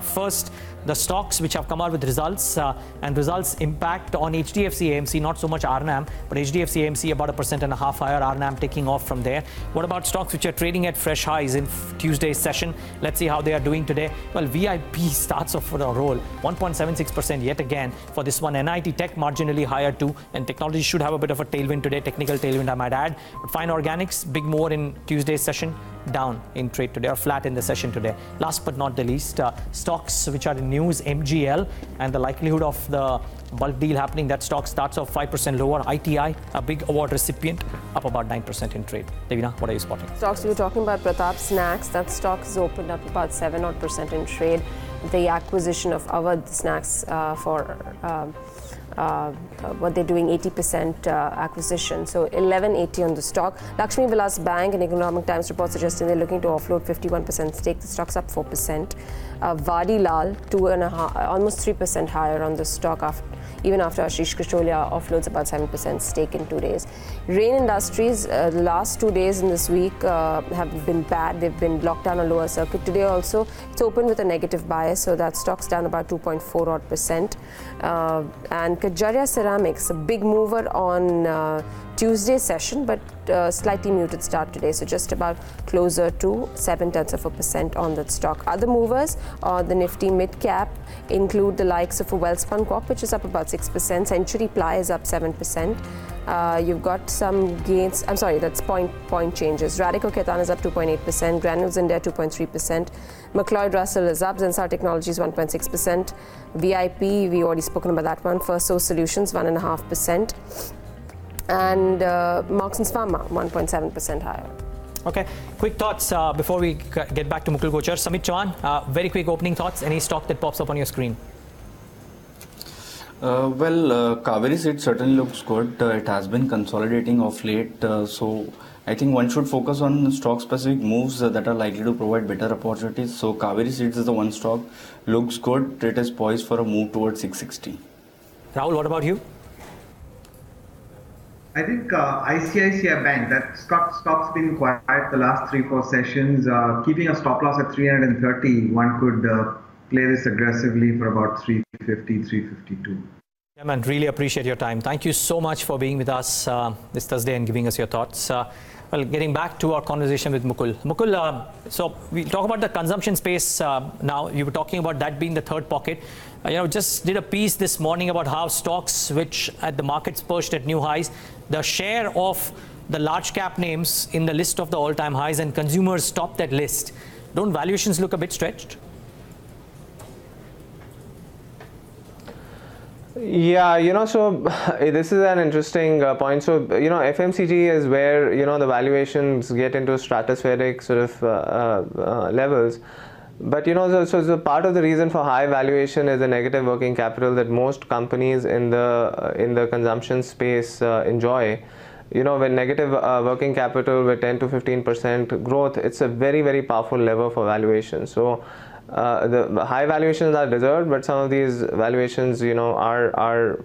Speaker 1: First, the stocks which have come out with results and results impact on HDFC AMC, not so much RNAM, but HDFC AMC about 1.5% higher, RNAM taking off from there. What about stocks which are trading at fresh highs in Tuesday's session? Let's see how they are doing today. Well, VIP starts off with a roll, 1.76% yet again for this one. NIT Tech marginally higher too, and technology should have a bit of a tailwind today, technical tailwind I might add. But Fine Organics, big more in Tuesday's session, down in trade today or flat in the session today. Last but not the least, stocks which are in news, MGL, and the likelihood of the bulk deal happening, that stock starts off 5% lower. ITI, a big award recipient, up about 9% in trade. Devina, what are you spotting?
Speaker 8: Stocks we were talking about, Pratap, snacks, that stock has opened up about 7% in trade. The acquisition of Avadh snacks for what they're doing, 80% acquisition. So 1180 on the stock. Lakshmi Vilas Bank, an Economic Times report suggesting they're looking to offload 51% stake. The stock's up 4%. Vadilal, 2.5%, almost 3% higher on the stock even after Ashish Krisholia offloads about 7% stake in 2 days. Rain Industries, the last 2 days in this week have been bad. They've been locked down a lower circuit. Today also, it's open with a negative bias, so that stock's down about 2.4%. And Kajaria Ceramics, a big mover on Tuesday's session, but slightly muted start today, so just about closer to 0.7% on that stock. Other movers on the Nifty mid-cap include the likes of Welspun Corp, which is up about 6%. Century Ply is up 7%. You've got some gains. I'm sorry, that's point changes. Radico Khaitan is up 2.8%. Granules India 2.3%. McLeod Russell is up. Zensar Technologies 1.6%. VIP, we already spoken about that one. First Source Solutions 1.5%. And Marksans Pharma 1.7% higher.
Speaker 1: Okay, quick thoughts before we get back to Mukul Kochhar. Sameet, Chavan, very quick opening thoughts. Any stock that pops up on your screen?
Speaker 14: Kaveri Seed certainly looks good. It has been consolidating of late, so I think one should focus on stock-specific moves that are likely to provide better opportunities. So Kaveri Seeds is the one stock, looks good. It is poised for a move towards 660.
Speaker 1: Rahul, what about you?
Speaker 15: I think ICICI Bank, that stock's been quiet the last 3-4 sessions. Keeping a stop loss at 330, one could play this aggressively for about 350, 352.
Speaker 1: Yeah, man, really appreciate your time. Thank you so much for being with us this Thursday and giving us your thoughts. Well, getting back to our conversation with Mukul. Mukul, so we talk about the consumption space now. You were talking about that being the third pocket. Just did a piece this morning about how stocks which at the markets perched at new highs, the share of the large cap names in the list of the all-time highs and consumers top that list. Don't valuations look a bit stretched?
Speaker 16: Yeah, so this is an interesting point. So, FMCG is where, the valuations get into stratospheric sort of levels. But, so part of the reason for high valuation is the negative working capital that most companies in the consumption space enjoy. When negative working capital with 10 to 15% growth, it's a very, very powerful lever for valuation. So, the high valuations are deserved, but some of these valuations, are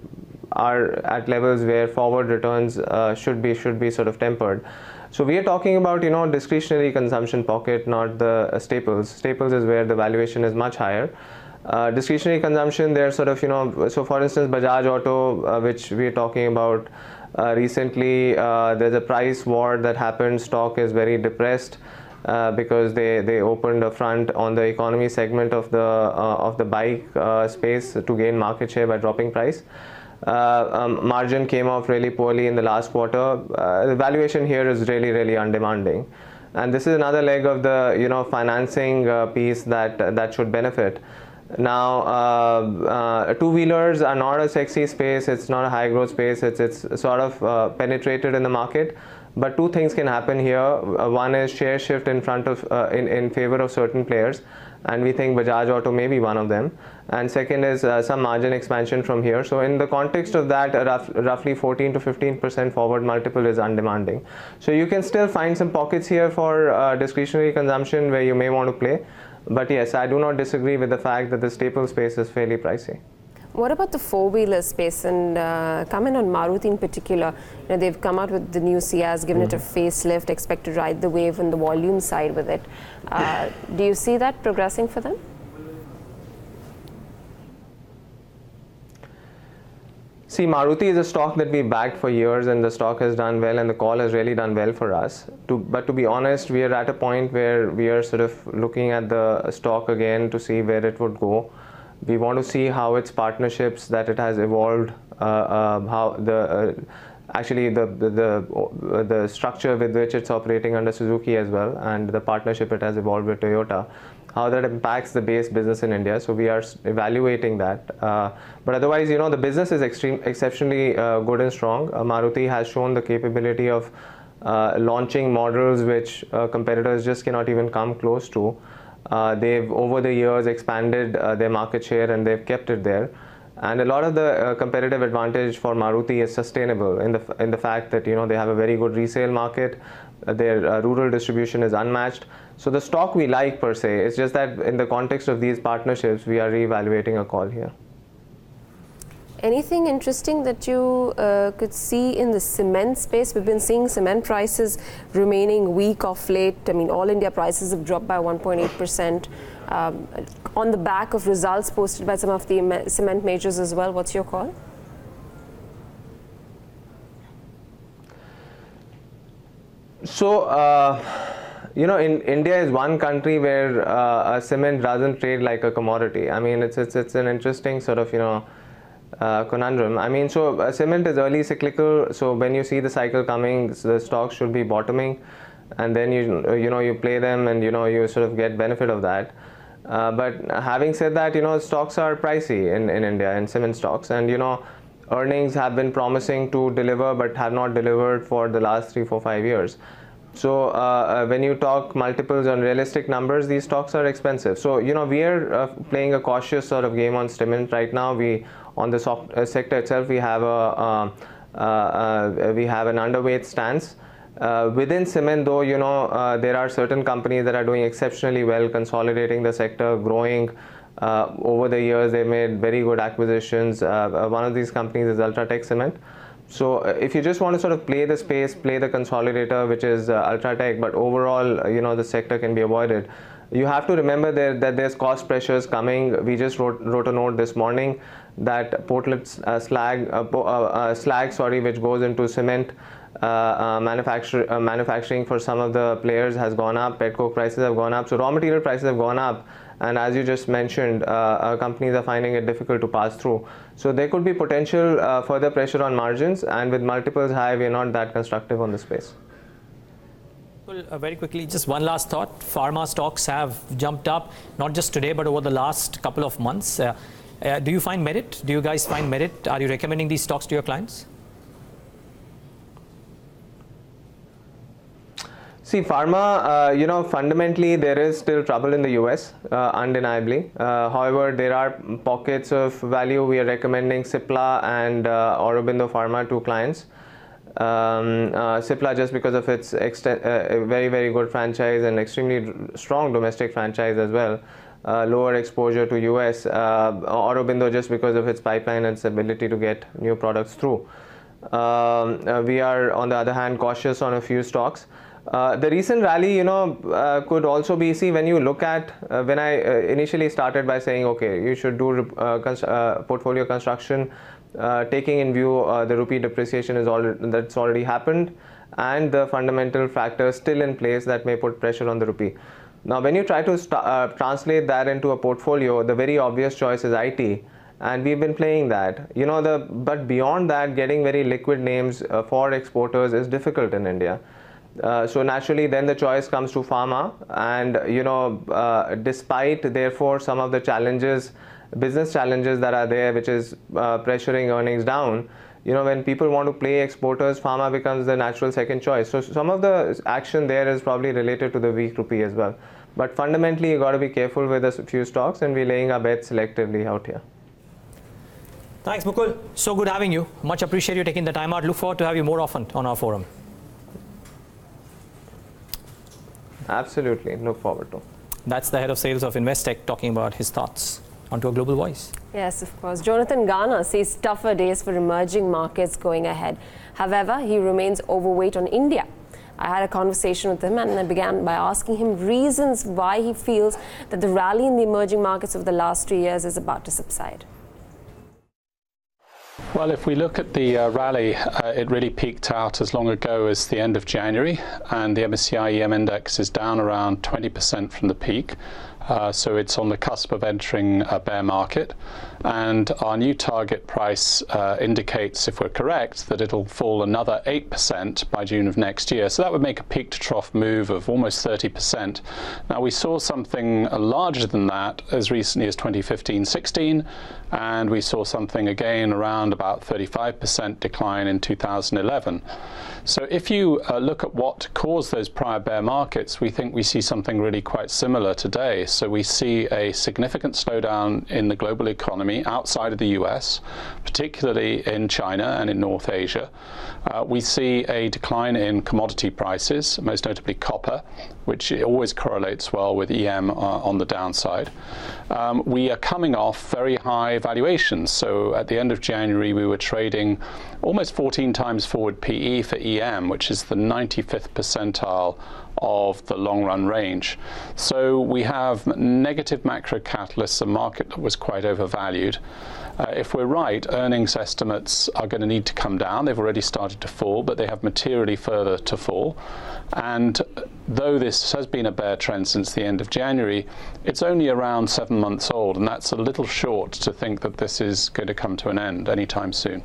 Speaker 16: at levels where forward returns should be sort of tempered. So we are talking about, discretionary consumption pocket, not the staples. Staples is where the valuation is much higher. Discretionary consumption, they're sort of, so for instance, Bajaj Auto, which we are talking about recently, there's a price war that happened. Stock is very depressed. Because they opened a front on the economy segment of the bike space to gain market share by dropping price. Margin came off really poorly in the last quarter. The valuation here is really, really undemanding, and this is another leg of the financing piece that should benefit. Now, two-wheelers are not a sexy space. It's not a high growth space. It's sort of penetrated in the market. But two things can happen here. One is share shift in favor of certain players, and we think Bajaj Auto may be one of them. And second is some margin expansion from here. So in the context of that, roughly 14 to 15% forward multiple is undemanding. So you can still find some pockets here for discretionary consumption where you may want to play. But yes, I do not disagree with the fact that the staple space is fairly pricey.
Speaker 8: What about the four-wheeler space, and comment on Maruti in particular? They've come out with the new Ciaz, given it a facelift, expect to ride the wave on the volume side with it. Do you see that progressing for them?
Speaker 16: See, Maruti is a stock that we backed for years, and the stock has done well, and the call has really done well for us. But to be honest, we are at a point where we are sort of looking at the stock again to see where it would go. We want to see how its partnerships that it has evolved, how actually the structure with which it's operating under Suzuki as well, and the partnership it has evolved with Toyota, how that impacts the base business in India. So we are evaluating that. But otherwise, the business is exceptionally good and strong. Maruti has shown the capability of launching models which competitors just cannot even come close to. They've over the years expanded their market share, and they've kept it there. And a lot of the competitive advantage for Maruti is sustainable in the fact that they have a very good resale market. Their rural distribution is unmatched. So the stock we like per se. It's just that in the context of these partnerships, we are reevaluating a call here.
Speaker 8: Anything interesting that you could see in the cement space? We've been seeing cement prices remaining weak of late. I mean, all India prices have dropped by 1.8% on the back of results posted by some of the cement majors as well. What's your call?
Speaker 16: So, in India is one country where cement doesn't trade like a commodity. I mean, it's an interesting sort of, conundrum. I mean, so cement is early cyclical. So when you see the cycle coming, the stocks should be bottoming, and then you play them, and you sort of get benefit of that. But having said that, stocks are pricey in India, in cement stocks, and earnings have been promising to deliver but have not delivered for the last 3, 4, 5 years. So when you talk multiples on realistic numbers, these stocks are expensive. So we are playing a cautious sort of game on cement right now. On the sector itself, we have an underweight stance. Within cement, though, there are certain companies that are doing exceptionally well, consolidating the sector, growing. Over the years, they made very good acquisitions. One of these companies is Ultratech Cement. So if you just want to sort of play the space, play the consolidator, which is Ultratech, but overall, the sector can be avoided. You have to remember that there's cost pressures coming. We just wrote a note this morning that Portland slag, which goes into cement manufacturing for some of the players, has gone up. Petcoke prices have gone up. So raw material prices have gone up. And as you just mentioned, companies are finding it difficult to pass through. So there could be potential further pressure on margins, and with multiples high, we are not that constructive on the space.
Speaker 1: Well, very quickly, just one last thought. Pharma stocks have jumped up, not just today, but over the last couple of months. Do you find merit? Do you guys find merit? Are you recommending these stocks to your clients?
Speaker 16: See, pharma, fundamentally there is still trouble in the US, undeniably. However, there are pockets of value. We are recommending Cipla and Aurobindo Pharma to clients. Cipla just because of its very, very good franchise and extremely strong domestic franchise as well. Lower exposure to US. Aurobindo just because of its pipeline and its ability to get new products through. We are, on the other hand, cautious on a few stocks. The recent rally, could also be, when you look at, when I initially started by saying, okay, you should do portfolio construction, taking in view the rupee depreciation that's already happened, and the fundamental factors still in place that may put pressure on the rupee. Now, when you try to translate that into a portfolio, the very obvious choice is IT. And we've been playing that, but beyond that, getting very liquid names for exporters is difficult in India. So naturally, then the choice comes to pharma, and despite therefore some of the challenges, business challenges that are there, which is pressuring earnings down, when people want to play exporters, pharma becomes the natural second choice. So some of the action there is probably related to the weak rupee as well. But fundamentally, you got to be careful with a few stocks, and we're laying our bets selectively out here.
Speaker 1: Thanks, Mukul. So good having you. Much appreciate you taking the time out. Look forward to have you more often on our forum.
Speaker 16: Absolutely. Look forward to.
Speaker 1: That's the head of sales of Investec talking about his thoughts. Onto a global voice.
Speaker 8: Yes, of course. Jonathan Garner sees tougher days for emerging markets going ahead. However, he remains overweight on India. I had a conversation with him and I began by asking him reasons why he feels that the rally in the emerging markets of the last 2 years is about to subside.
Speaker 17: Well, if we look at the rally, it really peaked out as long ago as the end of January, and the MSCI EM index is down around 20% from the peak. So it's on the cusp of entering a bear market, and our new target price indicates, if we're correct, that it'll fall another 8% by June of next year. So that would make a peak to trough move of almost 30%. Now, we saw something larger than that as recently as 2015-16, and we saw something again around about 35% decline in 2011. So if you look at what caused those prior bear markets, we think we see something really quite similar today. So we see a significant slowdown in the global economy outside of the US, particularly in China and in North Asia. We see a decline in commodity prices, most notably copper, which always correlates well with EM on the downside. We are coming off very high valuations. So at the end of January, we were trading almost 14 times forward PE for EM, which is the 95th percentile of the long run range. So we have negative macro catalysts, a market that was quite overvalued. If we're right, earnings estimates are going to need to come down. They've already started to fall, but they have materially further to fall. And though this has been a bear trend since the end of January, it's only around 7 months old, and that's a little short to think that this is going to come to an end anytime soon.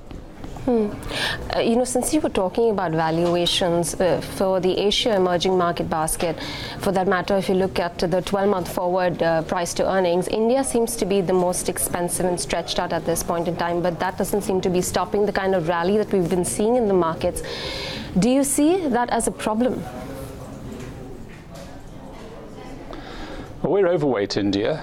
Speaker 8: Since you were talking about valuations for the Asia emerging market basket, for that matter, if you look at the 12-month forward price to earnings, India seems to be the most expensive and stretched out at this point in time, but that doesn't seem to be stopping the kind of rally that we've been seeing in the markets. Do you see that as a problem?
Speaker 17: Well, we're overweight India,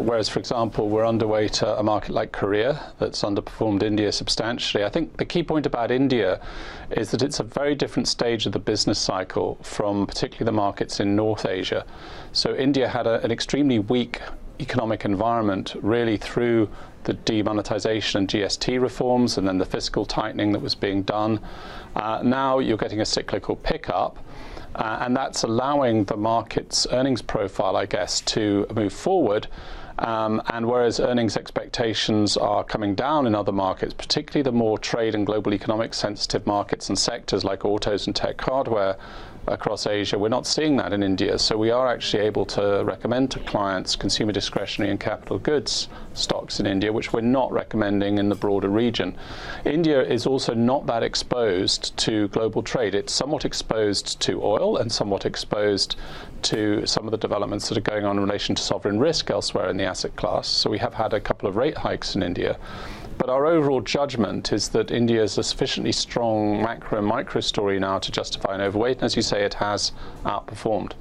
Speaker 17: whereas, for example, we're underweight a market like Korea that's underperformed India substantially. I think the key point about India is that it's a very different stage of the business cycle from particularly the markets in North Asia. So India had an extremely weak economic environment really through the demonetization and GST reforms and then the fiscal tightening that was being done. Now you're getting a cyclical pickup. And that's allowing the market's earnings profile, I guess, to move forward. And whereas earnings expectations are coming down in other markets, particularly the more trade and global economic sensitive markets and sectors like autos and tech hardware across Asia, we're not seeing that in India. So we are actually able to recommend to clients consumer discretionary and capital goods stocks in India, which we're not recommending in the broader region. India is also not that exposed to global trade. It's somewhat exposed to oil and somewhat exposed to some of the developments that are going on in relation to sovereign risk elsewhere in the asset class. So we have had a couple of rate hikes in India. But our overall judgment is that India is a sufficiently strong macro and micro story now to justify an overweight. And as you say, it has outperformed.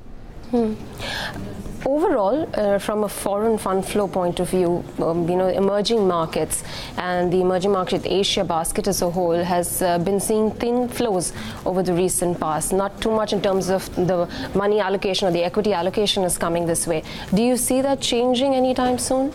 Speaker 8: Overall, from a foreign fund flow point of view, emerging markets and the emerging market Asia basket as a whole has been seeing thin flows over the recent past. Not too much in terms of the money allocation or the equity allocation is coming this way. Do you see that changing anytime soon?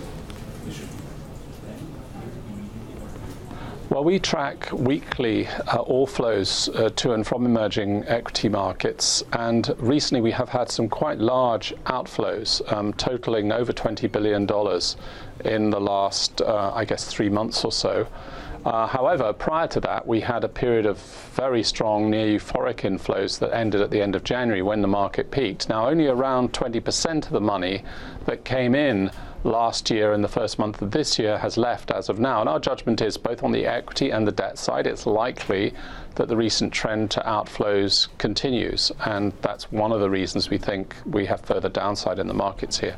Speaker 17: Well, we track weekly all flows to and from emerging equity markets, and recently we have had some quite large outflows, totaling over $20 billion in the last, 3 months or so. However, prior to that, we had a period of very strong, near euphoric inflows that ended at the end of January when the market peaked. Now, only around 20% of the money that came in last year and the first month of this year has left as of now. And our judgment is both on the equity and the debt side, it's likely that the recent trend to outflows continues. And that's one of the reasons we think we have further downside in the markets here.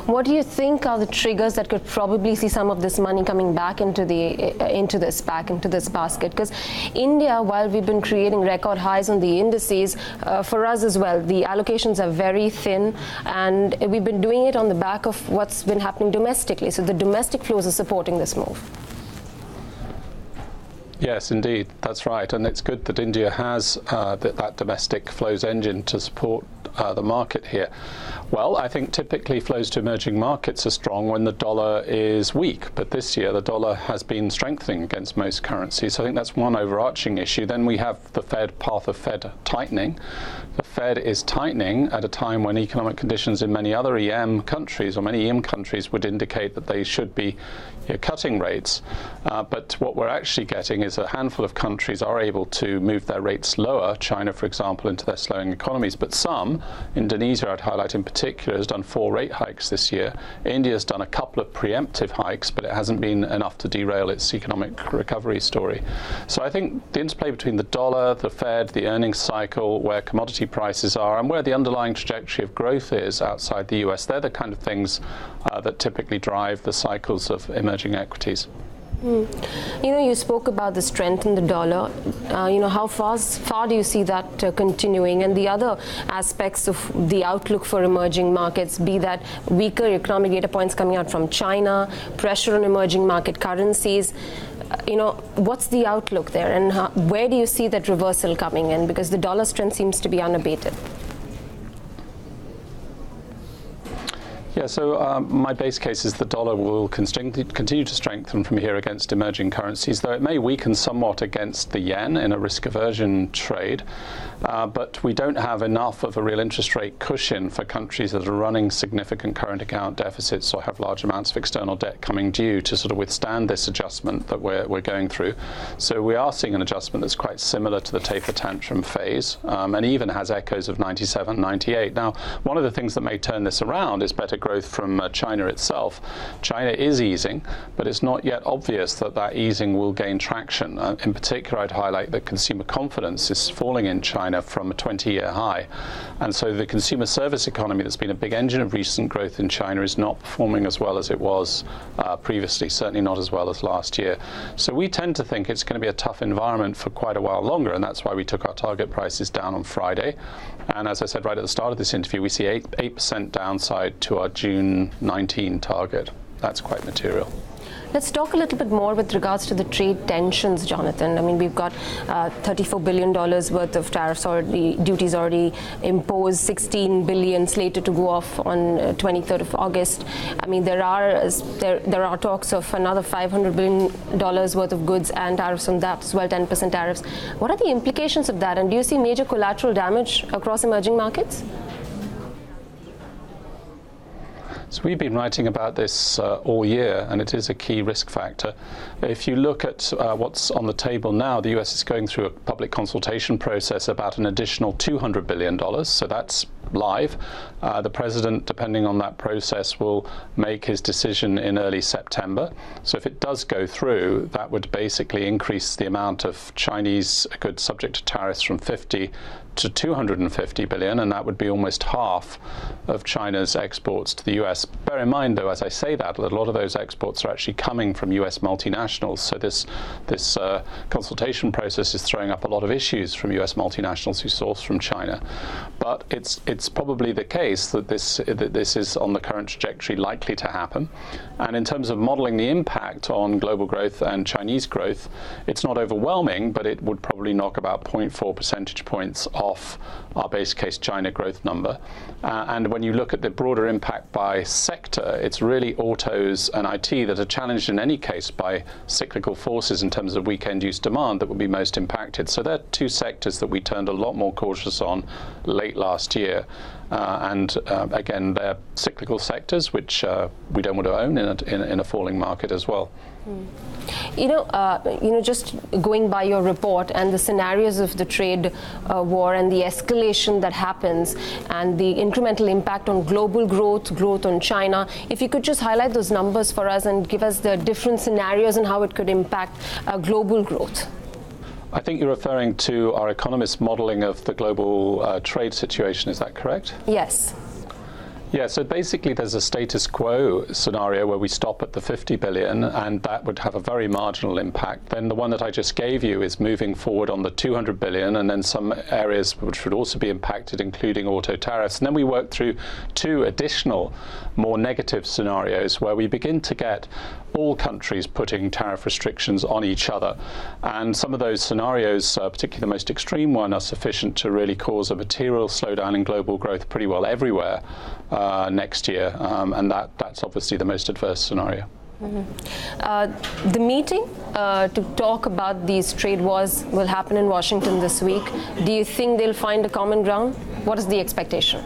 Speaker 8: What do you think are the triggers that could probably see some of this money coming back into this basket? Because India, while we've been creating record highs on the indices, for us as well, the allocations are very thin, and we've been doing it on the back of what's been happening domestically. So the domestic flows are supporting this move.
Speaker 17: Yes, indeed, that's right, and it's good that India has that domestic flows engine to support the market here. Well, I think typically flows to emerging markets are strong when the dollar is weak, but this year the dollar has been strengthening against most currencies, so I think that's one overarching issue. Then we have the path of Fed tightening. The Fed is tightening at a time when economic conditions in many other EM countries, or many EM countries, would indicate that they should be cutting rates. But what we're actually getting is a handful of countries are able to move their rates lower, China, for example, into their slowing economies. But some, Indonesia, I'd highlight in particular, has done 4 rate hikes this year. India's done a couple of preemptive hikes, but it hasn't been enough to derail its economic recovery story. So I think the interplay between the dollar, the Fed, the earnings cycle, where commodity prices are, and where the underlying trajectory of growth is outside the US, they're the kind of things that typically drive the cycles of emerging equities.
Speaker 8: You know, you spoke about the strength in the dollar. How far do you see that continuing? And the other aspects of the outlook for emerging markets, be that weaker economic data points coming out from China, pressure on emerging market currencies, what's the outlook there, and where do you see that reversal coming in? Because the dollar strength seems to be unabated.
Speaker 17: Yeah, so my base case is the dollar will continue to strengthen from here against emerging currencies, though it may weaken somewhat against the yen in a risk aversion trade. But we don't have enough of a real interest rate cushion for countries that are running significant current account deficits or have large amounts of external debt coming due to sort of withstand this adjustment that we're going through. So we are seeing an adjustment that's quite similar to the taper tantrum phase, and even has echoes of 97, 98. Now, one of the things that may turn this around is better growth from China itself. China is easing, but it's not yet obvious that that easing will gain traction. In particular, I'd highlight that consumer confidence is falling in China from a 20-year high. And so the consumer service economy that's been a big engine of recent growth in China is not performing as well as it was previously, certainly not as well as last year. So we tend to think it's going to be a tough environment for quite a while longer, and that's why we took our target prices down on Friday. And as I said right at the start of this interview, we see 8% downside to our June 19 target. That's quite material.
Speaker 8: Let's talk a little bit more with regards to the trade tensions, Jonathan. I mean, we've got $34 billion worth of tariffs already, duties already imposed, 16 billion slated to go off on 23rd of August. I mean, there are talks of another $500 billion worth of goods and tariffs on that as well, 10% tariffs. What are the implications of that? And do you see major collateral damage across emerging markets?
Speaker 17: So we've been writing about this all year, and it is a key risk factor. If you look at what's on the table now, the US is going through a public consultation process about an additional $200 billion, so that's live. The president, depending on that process, will make his decision in early September. So if it does go through, that would basically increase the amount of Chinese goods subject to tariffs from 50 to 250 billion, and that would be almost half of China's exports to the US. Bear in mind, though, as I say that, a lot of those exports are actually coming from US multinationals. So this consultation process is throwing up a lot of issues from US multinationals who source from China. But it's probably the case that this is on the current trajectory likely to happen. And in terms of modeling the impact on global growth and Chinese growth, it's not overwhelming, but it would probably knock about 0.4 percentage points off our base case China growth number. And when you look at the broader impact by sector, it's really autos and IT that are challenged in any case by cyclical forces in terms of weak end-use demand that would be most impacted. So they're two sectors that we turned a lot more cautious on late last year. Again, they're cyclical sectors which we don't want to own in a falling market as well.
Speaker 8: Just going by your report and the scenarios of the trade war and the escalation that happens and the incremental impact on global growth on China, if you could just highlight those numbers for us and give us the different scenarios and how it could impact global growth.
Speaker 17: I think you're referring to our economist modeling of the global trade situation, is that correct?
Speaker 8: Yes.
Speaker 17: Yeah, so basically there's a status quo scenario where we stop at the 50 billion, and that would have a very marginal impact. Then the one that I just gave you is moving forward on the 200 billion, and then some areas which would also be impacted, including auto tariffs. And then we work through two additional, more negative scenarios where we begin to get all countries putting tariff restrictions on each other. And some of those scenarios, particularly the most extreme one, are sufficient to really cause a material slowdown in global growth pretty well everywhere next year. And that's obviously the most adverse scenario.
Speaker 8: The meeting to talk about these trade wars will happen in Washington this week. Do you think they'll find a common ground? What is the expectation?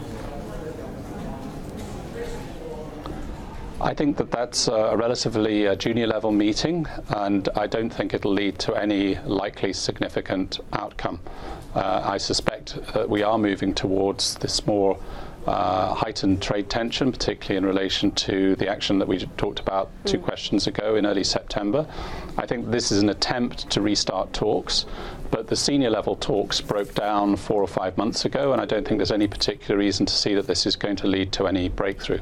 Speaker 17: I think that that's a relatively junior level meeting, and I don't think it'll lead to any likely significant outcome. I suspect that we are moving towards this more heightened trade tension, particularly in relation to the action that we talked about two questions ago in early September. I think this is an attempt to restart talks, but the senior level talks broke down 4 or 5 months ago, and I don't think there's any particular reason to see that this is going to lead to any breakthrough.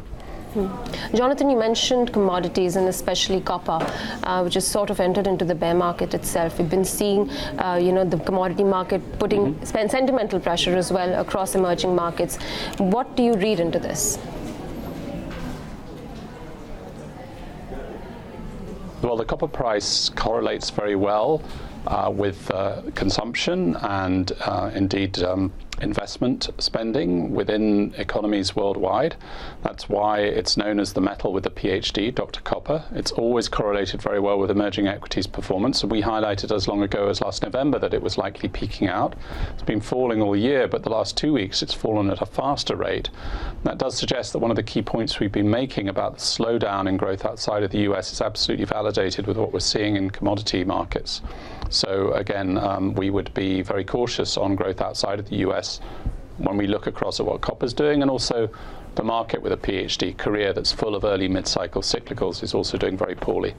Speaker 8: Jonathan, you mentioned commodities and especially copper, which has sort of entered into the bear market itself. We've been seeing, the commodity market putting sentimental pressure as well across emerging markets. What do you read into this?
Speaker 17: Well, the copper price correlates very well with consumption and indeed investment spending within economies worldwide. That's why it's known as the metal with a PhD, Dr. Copper. It's always correlated very well with emerging equities performance. And we highlighted as long ago as last November that it was likely peaking out. It's been falling all year, but the last 2 weeks it's fallen at a faster rate. That does suggest that one of the key points we've been making about the slowdown in growth outside of the US is absolutely validated with what we're seeing in commodity markets. So again, we would be very cautious on growth outside of the US when we look across at what copper's doing, and also the market with a PhD, Korea, that's full of early mid-cycle cyclicals, is also doing very poorly.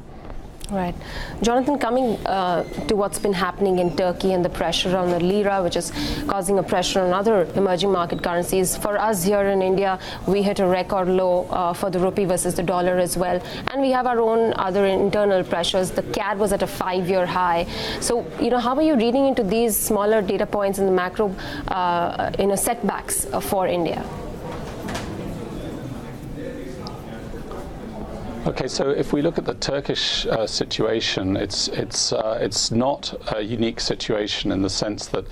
Speaker 8: Right. Jonathan, coming to what's been happening in Turkey and the pressure on the lira, which is causing a pressure on other emerging market currencies. For us here in India, we hit a record low for the rupee versus the dollar as well. And we have our own other internal pressures. The CAD was at a 5-year high. So, how are you reading into these smaller data points in the macro, setbacks for India?
Speaker 17: Okay, so if we look at the Turkish situation, it's not a unique situation in the sense that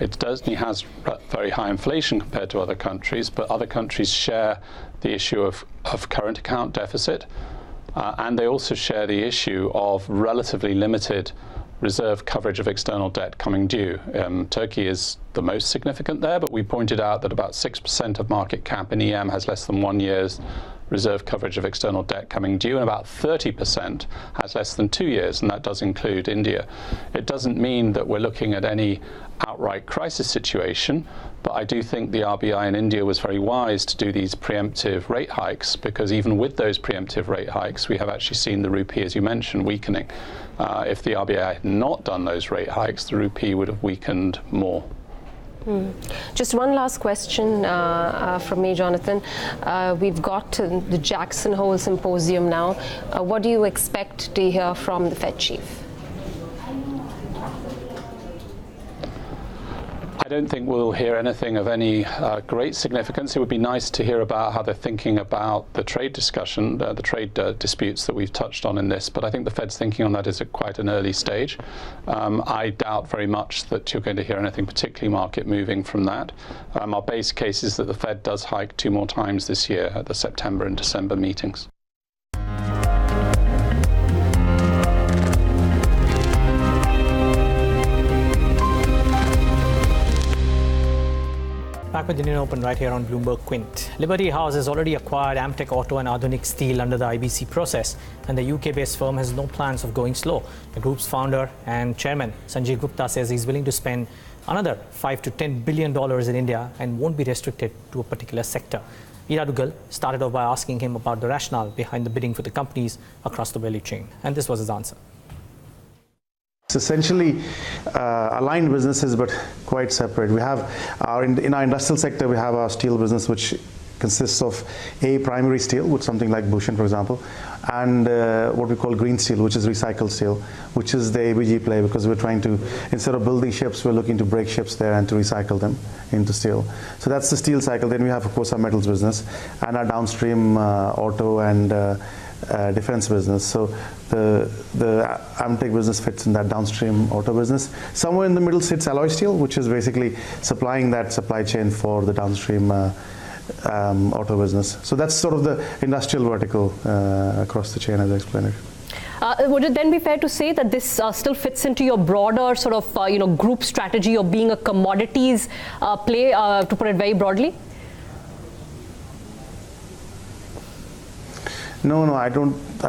Speaker 17: it certainly has very high inflation compared to other countries, but other countries share the issue of current account deficit, and they also share the issue of relatively limited reserve coverage of external debt coming due. Turkey is the most significant there, but we pointed out that about 6% of market cap in EM has less than 1 year's reserve coverage of external debt coming due, and about 30% has less than 2 years, and that does include India. It doesn't mean that we're looking at any outright crisis situation, but I do think the RBI in India was very wise to do these preemptive rate hikes, because even with those preemptive rate hikes, we have actually seen the rupee, as you mentioned, weakening. If the RBI had not done those rate hikes, the rupee would have weakened more.
Speaker 8: Just one last question from me, Jonathan. We've got the Jackson Hole Symposium now. What do you expect to hear from the Fed chief?
Speaker 17: I don't think we'll hear anything of any great significance. It would be nice to hear about how they're thinking about the trade discussion, the trade disputes that we've touched on in this, but I think the Fed's thinking on that is at quite an early stage. I doubt very much that you're going to hear anything particularly market moving from that. Our base case is that the Fed does hike 2 more times this year at the September and December meetings.
Speaker 1: Back with IndianOpen right here on Bloomberg Quint. Liberty House has already acquired Amtech Auto and Adhunik Steel under the IBC process, and the UK-based firm has no plans of going slow. The group's founder and chairman, Sanjay Gupta, says he's willing to spend another $5 to $10 billion in India and won't be restricted to a particular sector. Ira Dugal started off by asking him about the rationale behind the bidding for the companies across the value chain, and this was his answer.
Speaker 18: It's essentially aligned businesses, but quite separate. We have in our industrial sector, we have our steel business, which consists of a primary steel, with something like Bhushan, for example, and what we call green steel, which is recycled steel, which is the ABG play, because we're trying to, instead of building ships, we're looking to break ships there and to recycle them into steel. So that's the steel cycle. Then we have, of course, our metals business and our downstream auto and defense business. So the Amtech business fits in that downstream auto business. Somewhere in the middle sits alloy steel, which is basically supplying that supply chain for the downstream auto business. So that's sort of the industrial vertical across the chain, as I explained it.
Speaker 19: Would it then be fair to say that this still fits into your broader sort of group strategy of being a commodities play, to put it very broadly?
Speaker 18: No, I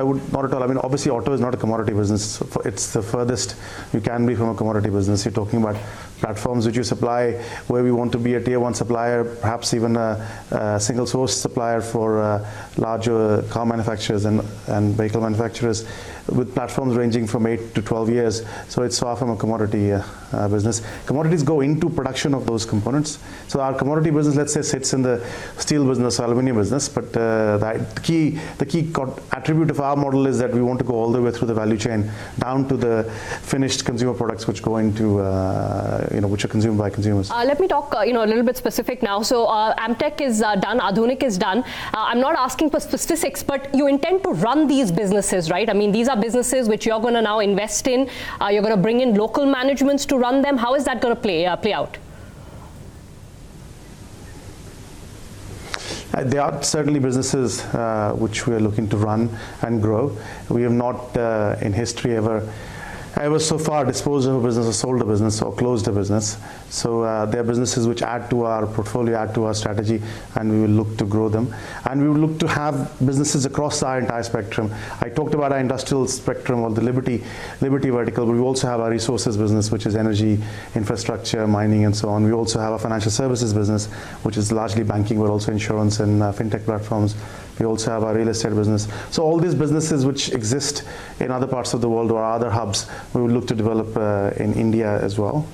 Speaker 18: would not at all. I mean, obviously, auto is not a commodity business. It's the furthest you can be from a commodity business. You're talking about platforms which you supply, where we want to be a tier 1 supplier, perhaps even a single source supplier for larger car manufacturers and vehicle manufacturers, with platforms ranging from 8 to 12 years. So it's far from a commodity business. Commodities go into production of those components. So our commodity business, let's say, sits in the steel business, aluminum business, but the key attribute of our model is that we want to go all the way through the value chain down to the finished consumer products which go into which are consumed by consumers.
Speaker 19: Let me talk a little bit specific now. So Amtech is done, Adhunik is done. I'm not asking for specifics, but you intend to run these businesses, right? I mean, these are businesses which you're going to now invest in. You're going to bring in local managements to run them. How is that going to play out?
Speaker 18: There are certainly businesses which we are looking to run and grow. We have not in history ever so far disposed of a business or sold a business or closed a business. So there are businesses which add to our portfolio, add to our strategy, and we will look to grow them. And we will look to have businesses across our entire spectrum. I talked about our industrial spectrum, or the Liberty vertical, but we also have our resources business, which is energy, infrastructure, mining, and so on. We also have a financial services business, which is largely banking, but also insurance and fintech platforms. We also have our real estate business. So all these businesses which exist in other parts of the world or other hubs, we will look to develop in India as well.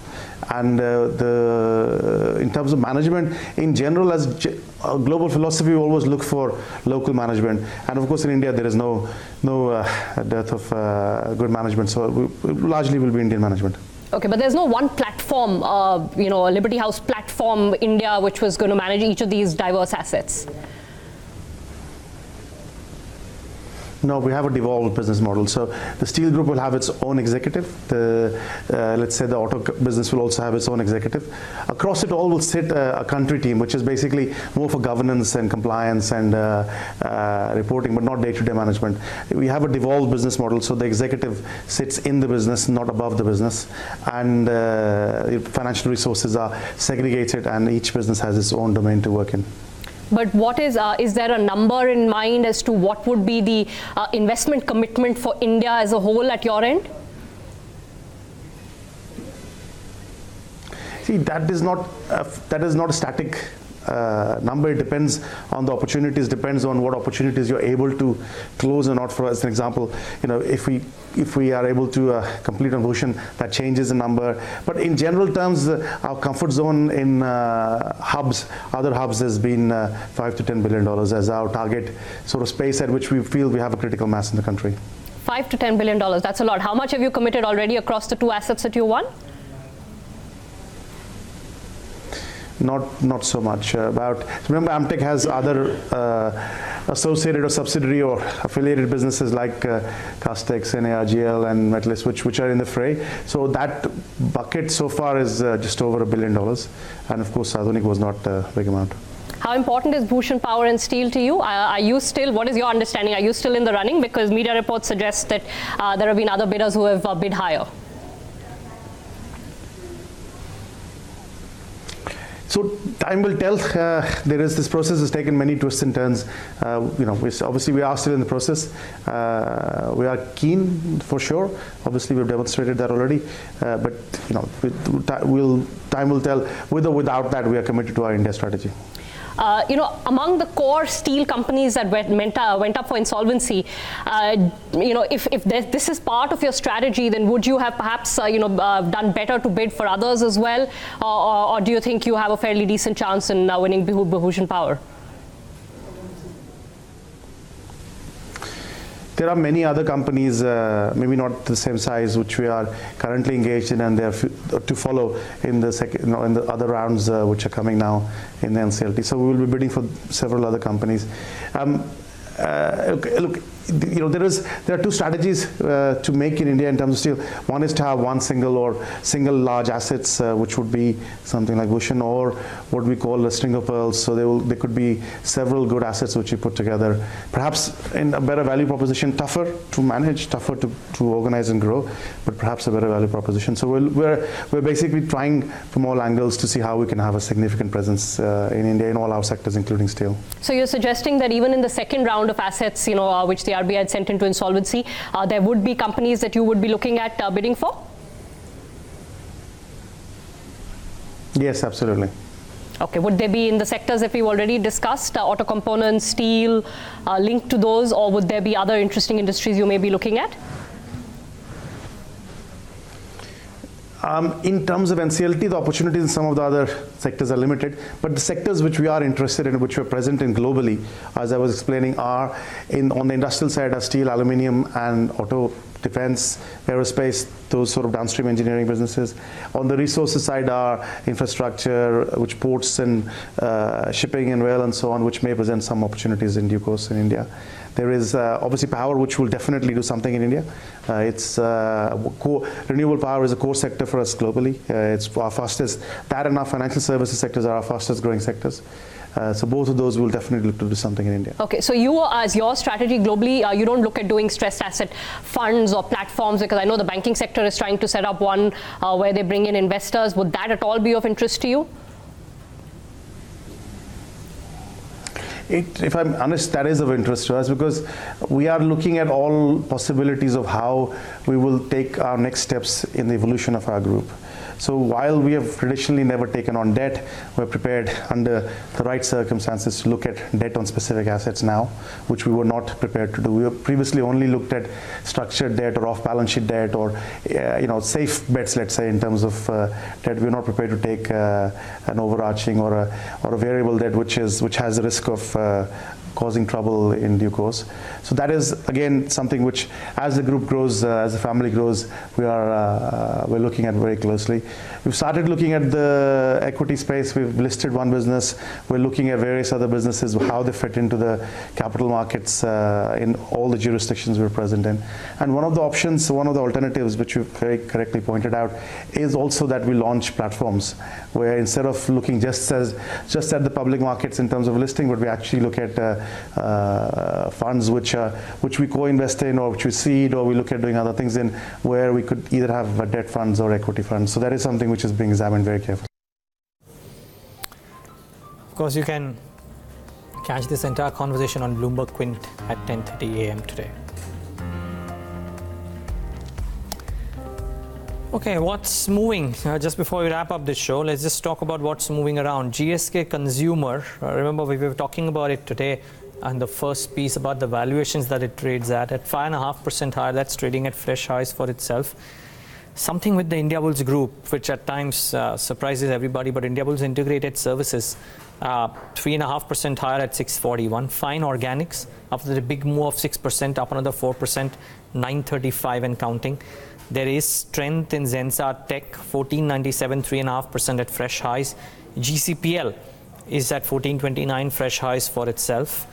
Speaker 18: And in terms of management, in general, as a global philosophy, we always look for local management. And of course, in India, there is no dearth of good management. So largely will be Indian management.
Speaker 19: Okay, but there's no one platform, Liberty House platform, India, which was going to manage each of these diverse assets.
Speaker 18: No, we have a devolved business model. So the steel group will have its own executive. Let's say the auto business will also have its own executive. Across it all will sit a country team, which is basically more for governance and compliance and reporting, but not day-to-day management. We have a devolved business model, so the executive sits in the business, not above the business. And financial resources are segregated, and each business has its own domain to work in.
Speaker 19: But what is there a number in mind as to what would be the investment commitment for India as a whole at your end?
Speaker 18: See, that is not a static number. It depends on the opportunities, depends on what opportunities you're able to close or not. For as an example, if we are able to complete on Bhushan, that changes the number. But in general terms, our comfort zone in other hubs has been $5 to $10 billion as our target sort of space at which we feel we have a critical mass in the country.
Speaker 19: $5 to $10 billion, that's a lot. How much have you committed already across the two assets that you won?
Speaker 18: Not so much. Remember, Amtech has other associated or subsidiary or affiliated businesses like Castex and ARGL and Metalist, which are in the fray. So that bucket so far is just over $1 billion. And of course, Adhunik was not a big amount.
Speaker 19: How important is Bhushan Power and Steel to you? Are you still, what is your understanding? Are you still in the running? Because media reports suggest that there have been other bidders who have bid higher.
Speaker 18: So time will tell. This process has taken many twists and turns. Obviously we are still in the process. We are keen for sure. Obviously we've demonstrated that already. But time will tell. With or without that, we are committed to our India strategy.
Speaker 19: Among the core steel companies that went up for insolvency, if this is part of your strategy, then would you have perhaps done better to bid for others as well, or do you think you have a fairly decent chance in winning Bhushan Power?
Speaker 18: there are many other companies, maybe not the same size, which we are currently engaged in, and they are to follow in the second, in the other rounds which are coming now in the NCLT. So we will be bidding for several other companies. Look, there are two strategies to make in India in terms of steel. One is to have one single large assets, which would be something like Bhushan, or what we call a string of pearls. So there could be several good assets which you put together, perhaps in a better value proposition, tougher to manage, tougher to organize and grow, but perhaps a better value proposition. So we're basically trying from all angles to see how we can have a significant presence in India in all our sectors, including steel.
Speaker 19: So you're suggesting that even in the second round of assets, which the RBI had sent into insolvency, there would be companies that you would be looking at bidding for?
Speaker 18: Yes, absolutely.
Speaker 19: Okay, would they be in the sectors that we've already discussed, auto components, steel, linked to those, or would there be other interesting industries you may be looking at?
Speaker 18: In terms of NCLT, the opportunities in some of the other sectors are limited, but the sectors which we are interested in, which we're present in globally, as I was explaining, are on the industrial side are steel, aluminium, and auto, defense, aerospace, those sort of downstream engineering businesses. On the resources side are infrastructure, which ports and shipping and rail and so on, which may present some opportunities in due course in India. There is obviously power, which will definitely do something in India. Renewable power is a core sector for us globally. It's our fastest, that and our financial services sectors are our fastest growing sectors. So both of those will definitely look to do something in India.
Speaker 19: Okay, so you, as your strategy globally, you don't look at doing stressed asset funds or platforms, because I know the banking sector is trying to set up one where they bring in investors. Would that at all be of interest to you?
Speaker 18: If I'm honest, that is of interest to us, because we are looking at all possibilities of how we will take our next steps in the evolution of our group. So while we have traditionally never taken on debt, we're prepared under the right circumstances to look at debt on specific assets now, which we were not prepared to do. We have previously only looked at structured debt or off-balance sheet debt, or safe bets, let's say, in terms of debt. We're not prepared to take an overarching or a variable debt which has the risk of causing trouble in due course. So that is again something which, as the group grows, as the family grows, we're looking at very closely. We've started looking at the equity space. We've listed one business. We're looking at various other businesses, how they fit into the capital markets in all the jurisdictions we're present in. And one of the options, one of the alternatives, which you've very correctly pointed out, is also that we launch platforms where instead of looking just at the public markets in terms of listing, but we actually look at funds which we co-invest in, or which we seed, or we look at doing other things in, where we could either have debt funds or equity funds. So that is something which is being examined very carefully.
Speaker 1: Of course, you can catch this entire conversation on Bloomberg Quint at 10:30 a.m. today. Okay, what's moving? Just before we wrap up this show, let's just talk about what's moving around. GSK Consumer, remember we were talking about it today and the first piece about the valuations that it trades at 5.5% higher. That's trading at fresh highs for itself. Something with the Indiabulls group, which at times surprises everybody, but Indiabulls Integrated Services, 3.5% higher at 641. Fine Organics, after the big move of 6%, up another 4%, 935 and counting. There is strength in Zensar Tech, 1497, 3.5% at fresh highs. GCPL is at 1429, fresh highs for itself.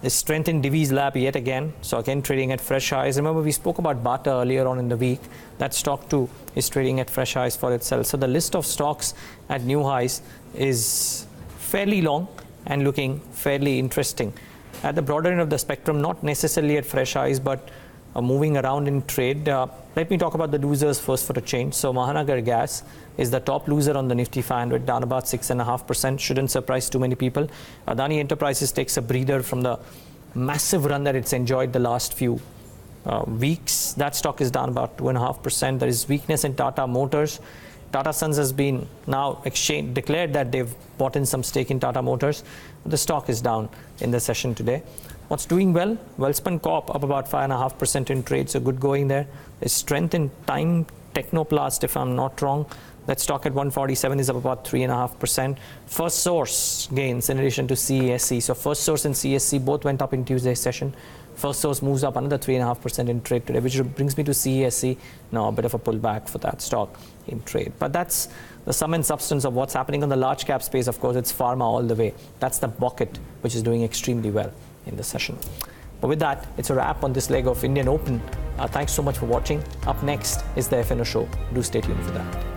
Speaker 1: There's strength in Divi's Lab yet again, so again trading at fresh highs. Remember, we spoke about Bata earlier on in the week. That stock too is trading at fresh highs for itself. So the list of stocks at new highs is fairly long and looking fairly interesting. At the broader end of the spectrum, not necessarily at fresh highs, but moving around in trade. Let me talk about the losers first for a change. So Mahanagar Gas is the top loser on the Nifty 500, down about 6.5%. Shouldn't surprise too many people. Adani Enterprises takes a breather from the massive run that it's enjoyed the last few weeks. That stock is down about 2.5%. There is weakness in Tata Motors. Tata Sons has been now declared that they've bought in some stake in Tata Motors. The stock is down in the session today. What's doing well? Welspun Corp up about 5.5% in trade, so good going there. There's strength in Time Technoplast, if I'm not wrong. That stock at 147 is up about 3.5%. First Source gains in addition to CESC. So First Source and CESC both went up in Tuesday's session. First Source moves up another 3.5% in trade today, which brings me to CESC. Now a bit of a pullback for that stock in trade. But that's the sum and substance of what's happening on the large cap space. Of course, it's pharma all the way. That's the bucket which is doing extremely well in the session. But with that, it's a wrap on this leg of Indian Open. Thanks so much for watching. Up next is the FNO show. Do stay tuned for that.